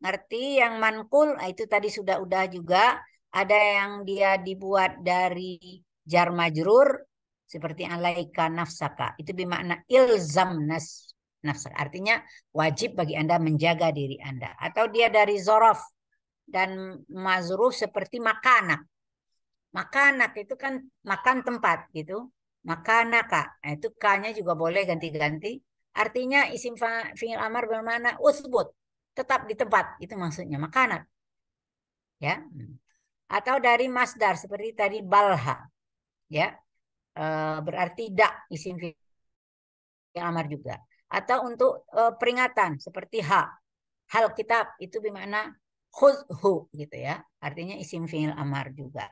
ngerti, yang manqul itu tadi udah juga. Ada yang dia dibuat dari jar majrur seperti alaika nafsaka. Itu bermakna ilzam nafsaka. Artinya wajib bagi Anda menjaga diri Anda. Atau dia dari zorof dan mazruf seperti makanak. Makanak itu kan makan tempat gitu. Makanaka. Nah, itu K-nya juga boleh ganti-ganti. Artinya isim fi'il amar bermakna usbut. Tetap di tempat. Itu maksudnya makanan. Ya. Atau dari masdar seperti tadi balha. Ya. Berarti dak isim fi'il amar juga. Atau untuk peringatan seperti ha. Hal kitab itu bermakna khudhu gitu ya. Artinya isim fi'il amar juga.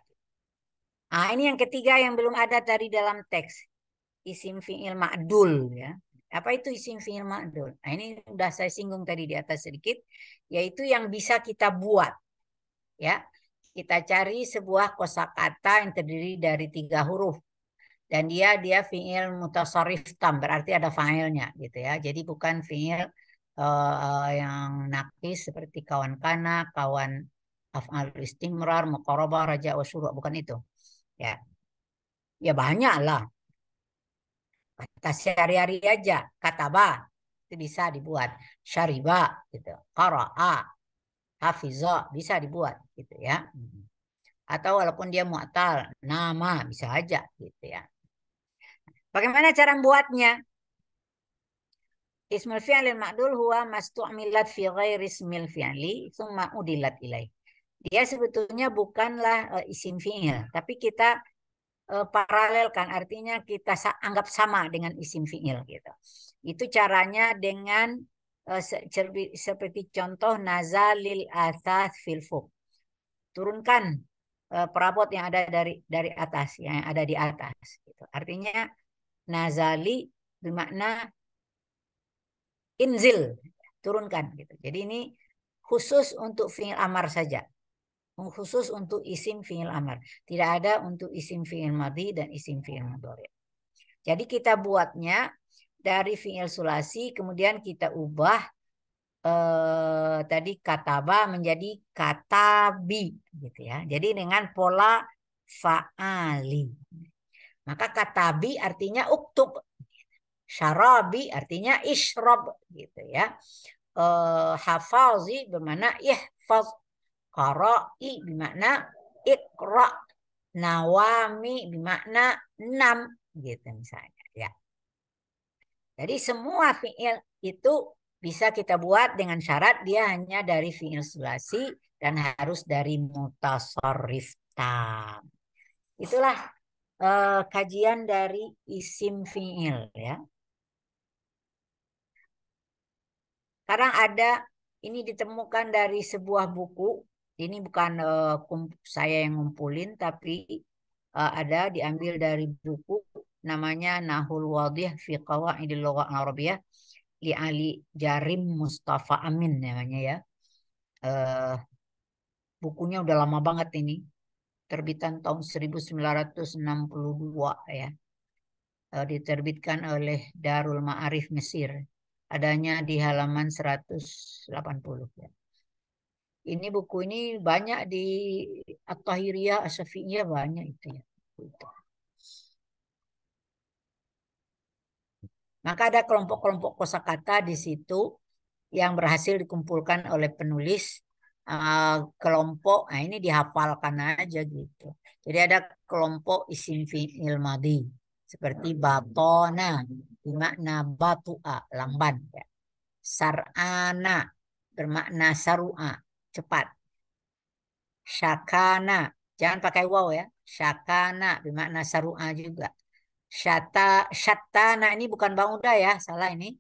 Ini yang ketiga yang belum ada dari dalam teks. Isim fi'il ma'dul ya. Apa itu isim fi'il ma'dul? Nah, ini sudah saya singgung tadi di atas sedikit, yaitu yang bisa kita buat. Ya. Kita cari sebuah kosakata yang terdiri dari 3 huruf. Dan dia fi'il mutasarrif tam, berarti ada fa'ilnya gitu ya. Jadi bukan fi'il yang nakis seperti kawan kana, kawan af'al istimrar, muqarabah, raja wa syuru', bukan itu. Ya. Ya banyak lah. Kata sehari-hari aja, kataba itu bisa dibuat, syariba gitu, qara'a, hafiza bisa dibuat gitu ya. Atau walaupun dia mu'tal, nama bisa aja gitu ya. Bagaimana cara membuatnya? Ismul fi'lil ma'dul huwa mastu'milat fi ghairi ismil fi'li thumma udilat ilaih. Dia sebetulnya bukanlah isim fi'il, tapi kita paralelkan, artinya kita anggap sama dengan isim fi'il gitu. Itu caranya dengan seperti contoh nazalil athas fil fuq. Turunkan perabot yang ada dari atas, yang ada di atas gitu. Artinya nazali bermakna inzil, turunkan gitu. Jadi ini khusus untuk fi'il amar saja. Khusus untuk isim fi'il amar. Tidak ada untuk isim fi'il madhi dan isim fi'il mudhari. Jadi kita buatnya dari fi'il sulasi, kemudian kita ubah tadi kataba menjadi katabi gitu ya. Jadi dengan pola fa'ali. Maka katabi artinya uktub. Syarabi artinya ishrab gitu ya. Hafazi bermakna ihfaz. Qara'i bermakna iqra. Nawami bermakna nam gitu misalnya ya. Jadi semua fi'il itu bisa kita buat dengan syarat dia hanya dari fi'il sulasi dan harus dari mutasarrif tam. Itulah kajian dari isim fi'il ya. Sekarang ada ini ditemukan dari sebuah buku. Ini bukan saya yang ngumpulin, tapi ada diambil dari buku namanya Nahul Wadih fi Qawaidil Lughah Arabiyah li Ali Jarim Mustafa Amin namanya ya. Bukunya udah lama banget ini. Terbitan tahun 1962 ya. Diterbitkan oleh Darul Ma'arif Mesir. Adanya di halaman 180 ya. Ini buku ini banyak di At-Tahiriyah, As-Syafi'iyah banyak itu ya. Maka ada kelompok-kelompok kosakata di situ yang berhasil dikumpulkan oleh penulis kelompok. Nah ini dihafalkan aja gitu. Jadi ada kelompok isim fi'il madhi seperti batona bermakna batua lamban ya. Sar'ana bermakna sarua cepat. Syakana jangan pakai waw ya. Syakana bermakna sarua juga. Syattana ini bukan bauda ya, salah ini.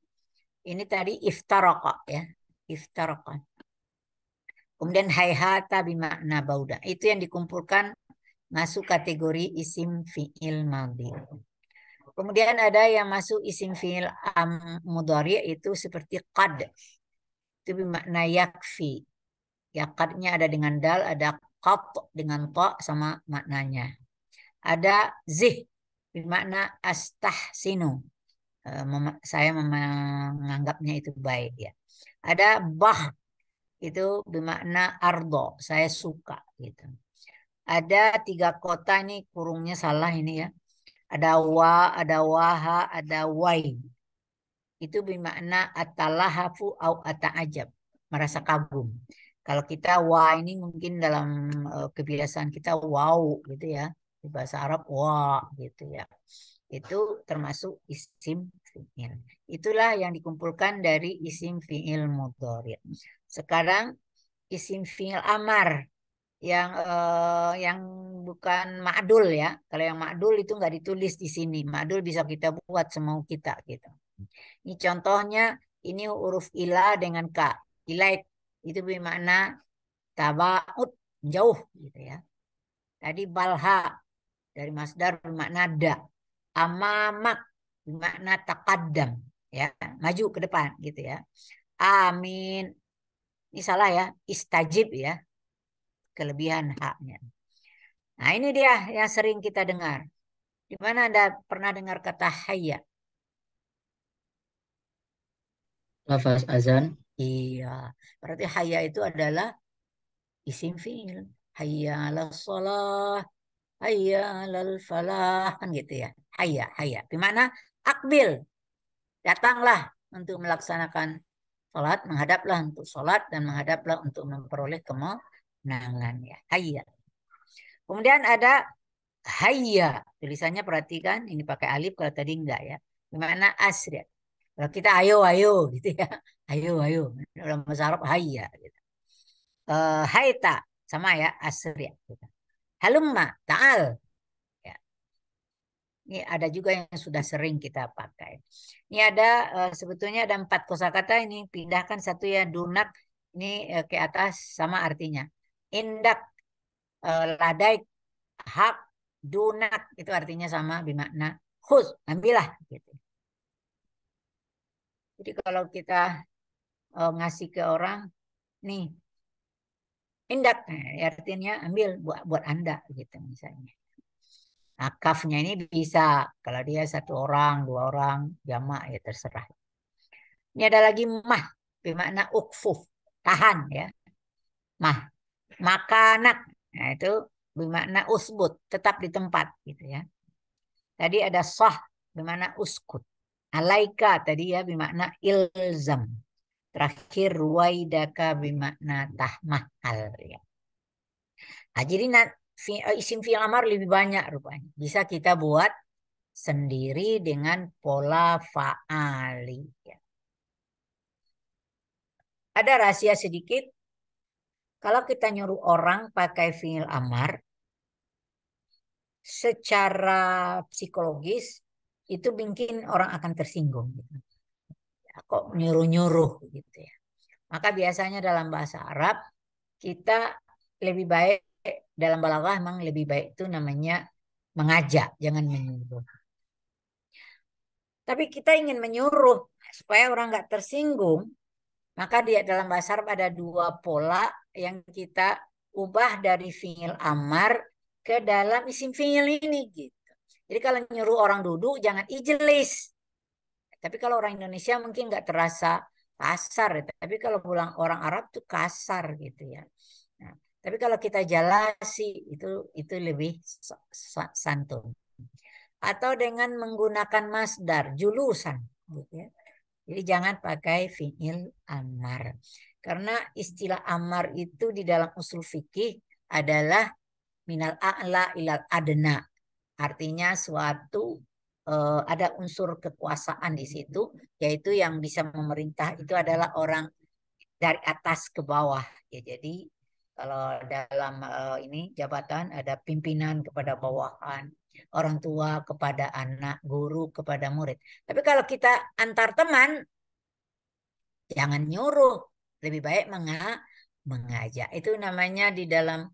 Ini tadi iftaraqa ya, iftaraqa. Kemudian hayhata bimakna bauda. Itu yang dikumpulkan masuk kategori isim fi'il madhi. Kemudian ada yang masuk isim fi'il mudhari itu seperti qad. Itu bermakna yakfi. Ya qadnya ada dengan dal, ada qat dengan ta sama maknanya. Ada zih bermakna astahsinu. Saya menganggapnya itu baik ya. Ada bah itu bermakna ardo, saya suka gitu. Ada 3 kota ini kurungnya salah ini ya. Ada wa, ada waha, ada wai. Itu bermakna atalahafu au ata'ajab, merasa kagum. Kalau kita wa ini mungkin dalam kebiasaan kita wow gitu ya. Di bahasa Arab wa gitu ya. Itu termasuk isim fi'il. Itulah yang dikumpulkan dari isim fi'il mudhari. Sekarang isim fi'il amar yang bukan ma'dul ya. Kalau yang ma'dul itu nggak ditulis di sini. Ma'dul bisa kita buat semau kita gitu. Ini contohnya ini huruf ila dengan ka. Ilaik itu bermakna tabaud jauh gitu ya. Tadi balha dari masdar bermakna da. Amamak bermakna taqaddam ya, maju ke depan gitu ya. Amin. Ini salah ya, istajib ya. Kelebihan haknya. Nah, ini dia yang sering kita dengar. Di mana Anda pernah dengar kata hayya? Lafaz azan. Iya. Berarti hayya itu adalah isim fi'il. Hayya 'alas shalah, hayya 'alal falah kan gitu ya. Hayya, hayya. Di mana Akbil, datanglah untuk melaksanakan sholat, menghadaplah untuk sholat, dan menghadaplah untuk memperoleh kemenangan. Ya, hayya. Kemudian ada hayya. Tulisannya perhatikan, ini pakai alif, kalau tadi enggak ya. Gimana asri? Kalau kita ayo, ayo gitu ya. Ayo, ayo. Dalam bahasa Arab hayya. Gitu. Haita, sama ya, asri. Gitu. Halumma, ta'al. Ya. Ini ada juga yang sudah sering kita pakai. Ini ada sebetulnya ada 4 kosakata ini. Pindahkan satu ya, dunak. Ini ke atas sama artinya. Indak, ladaik, hak, dunak. Itu artinya sama bermakna khuz, ambillah. Gitu. Jadi kalau kita ngasih ke orang, nih, indak. Artinya ambil buat Anda. Gitu misalnya. Nah, kafnya ini bisa kalau dia 1 orang, 2 orang, jamak ya terserah. Ini ada lagi mah, bermakna ukfuf, tahan ya. Mah, makanak. Nah, itu bermakna usbut, tetap di tempat gitu ya. Tadi ada sah, bermakna uskut. Alaika tadi ya bermakna ilzam. Terakhir ruwaidaka bermakna tahmahal ya. Nah, jadi isim fi'il amar lebih banyak rupanya. Bisa kita buat sendiri dengan pola fa'ali. Ya. Ada rahasia sedikit. Kalau kita nyuruh orang pakai fi'il amar, secara psikologis itu bikin orang akan tersinggung. Gitu. Ya, kok nyuruh-nyuruh gitu ya. Maka biasanya dalam bahasa Arab kita lebih baik, dalam balaghah memang lebih baik itu namanya mengajak, jangan menyuruh. Tapi kita ingin menyuruh supaya orang nggak tersinggung, maka dia dalam bahasa Arab ada 2 pola yang kita ubah dari fi'il amar ke dalam isim fi'il ini gitu. Jadi kalau nyuruh orang duduk jangan ijlis. Tapi kalau orang Indonesia mungkin nggak terasa kasar, tapi kalau pulang orang Arab tuh kasar gitu ya. Nah, tapi kalau kita jalasi itu lebih santun. Atau dengan menggunakan masdar, julusan gitu ya. Jadi jangan pakai fi'il amar. Karena istilah amar itu di dalam usul fikih adalah minal a'la ilal adna. Artinya suatu ada unsur kekuasaan di situ, yaitu yang bisa memerintah itu adalah orang dari atas ke bawah. Ya, jadi kalau dalam ini jabatan ada pimpinan kepada bawahan, orang tua kepada anak, guru kepada murid. Tapi kalau kita antar teman, jangan nyuruh, lebih baik mengajak. Itu namanya di dalam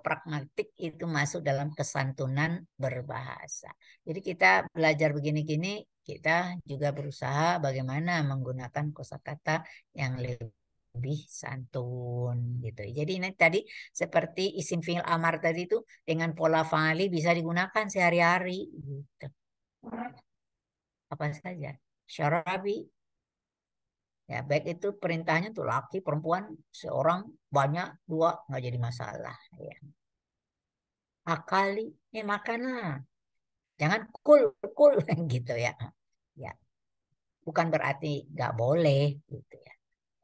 pragmatik itu masuk dalam kesantunan berbahasa. Jadi kita belajar begini-gini, kita juga berusaha bagaimana menggunakan kosakata yang lebih santun gitu. Jadi ini tadi seperti isim fi'il amar tadi itu dengan pola fa'ali bisa digunakan sehari-hari gitu. Apa saja. Syarabi. Ya, baik itu perintahnya tuh laki, perempuan, seorang, banyak, 2, nggak jadi masalah. Ya. Akali, makanlah. Jangan kul, kul gitu ya. Ya, bukan berarti nggak boleh gitu ya.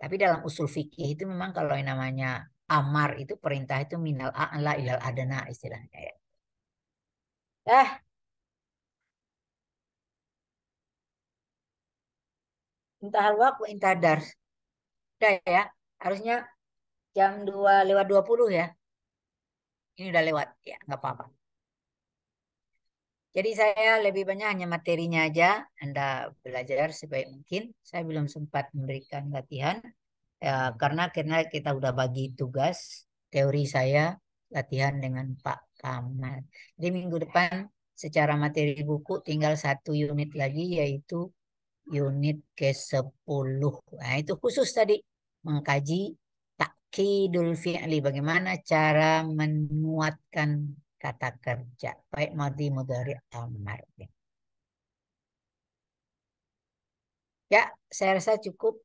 Tapi dalam usul fikih itu memang kalau yang namanya amar itu perintah itu minal a'la ilal adana istilahnya ya. Intahal waqtu intah dars. Udah ya, harusnya jam 2:20 ya. Ini udah lewat ya, nggak apa-apa. Jadi saya lebih banyak hanya materinya aja. Anda belajar sebaik mungkin. Saya belum sempat memberikan latihan. Ya, karena kita udah bagi tugas teori saya latihan dengan Pak Kamal. Di minggu depan secara materi buku tinggal 1 unit lagi yaitu unit ke-10. Nah, itu khusus tadi mengkaji takkidul fi'li, bagaimana cara menguatkan kata kerja baik madhi mudhari amar. Ya, saya rasa cukup.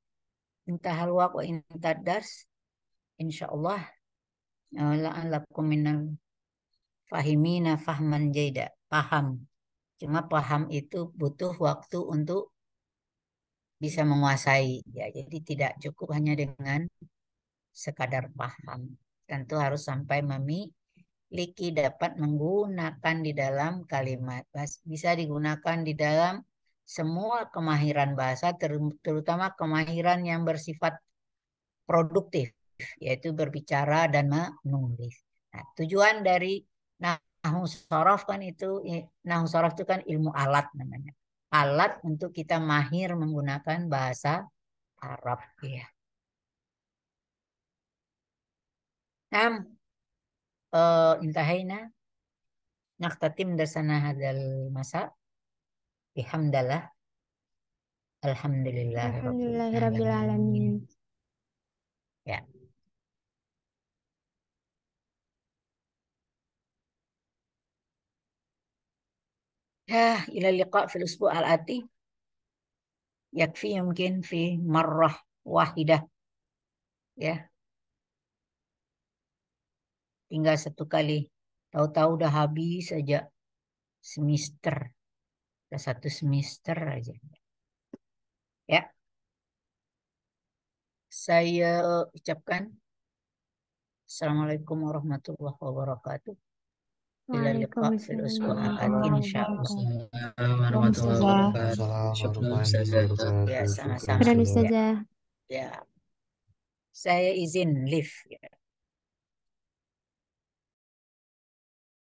Intahal waqtu intad dars. Insyaallah la'allakum minal fahimina fahman jaida. Paham Cuma paham itu butuh waktu untuk bisa menguasai. Ya, jadi tidak cukup hanya dengan sekadar paham. Tentu harus sampai memiliki, dapat menggunakan di dalam kalimat. Bisa digunakan di dalam semua kemahiran bahasa, terutama kemahiran yang bersifat produktif, yaitu berbicara dan menulis. Nah, tujuan dari Nahu sorof kan itu, Nahu sorof itu kan ilmu alat namanya. Alat untuk kita mahir menggunakan bahasa Arab. Ya. Nah, intahayna nakhtatim darsana hadal masa. Bihamdallah. Alhamdulillahirabbil Alhamdulillahirabbil alamin. Ya. Ya, ila liqa fil usbu' al-ati. Yakfi mungkin fi marrah wahidah. Ya, tinggal satu kali. Tahu-tahu udah habis saja semester. Udah satu semester aja. Ya, saya ucapkan Assalamualaikum warahmatullahi wabarakatuh. Ila liqa fil usbu' al-ati insyaallah. Assalamualaikum warahmatullahi wabarakatuh. Waalaikumsalam Syukran warahmatullahi Ustazah. wabarakatuh. Ya, Syukran sama-sama. Syukran Ustazah. Ustazah. Ya, saya izin live. Ya.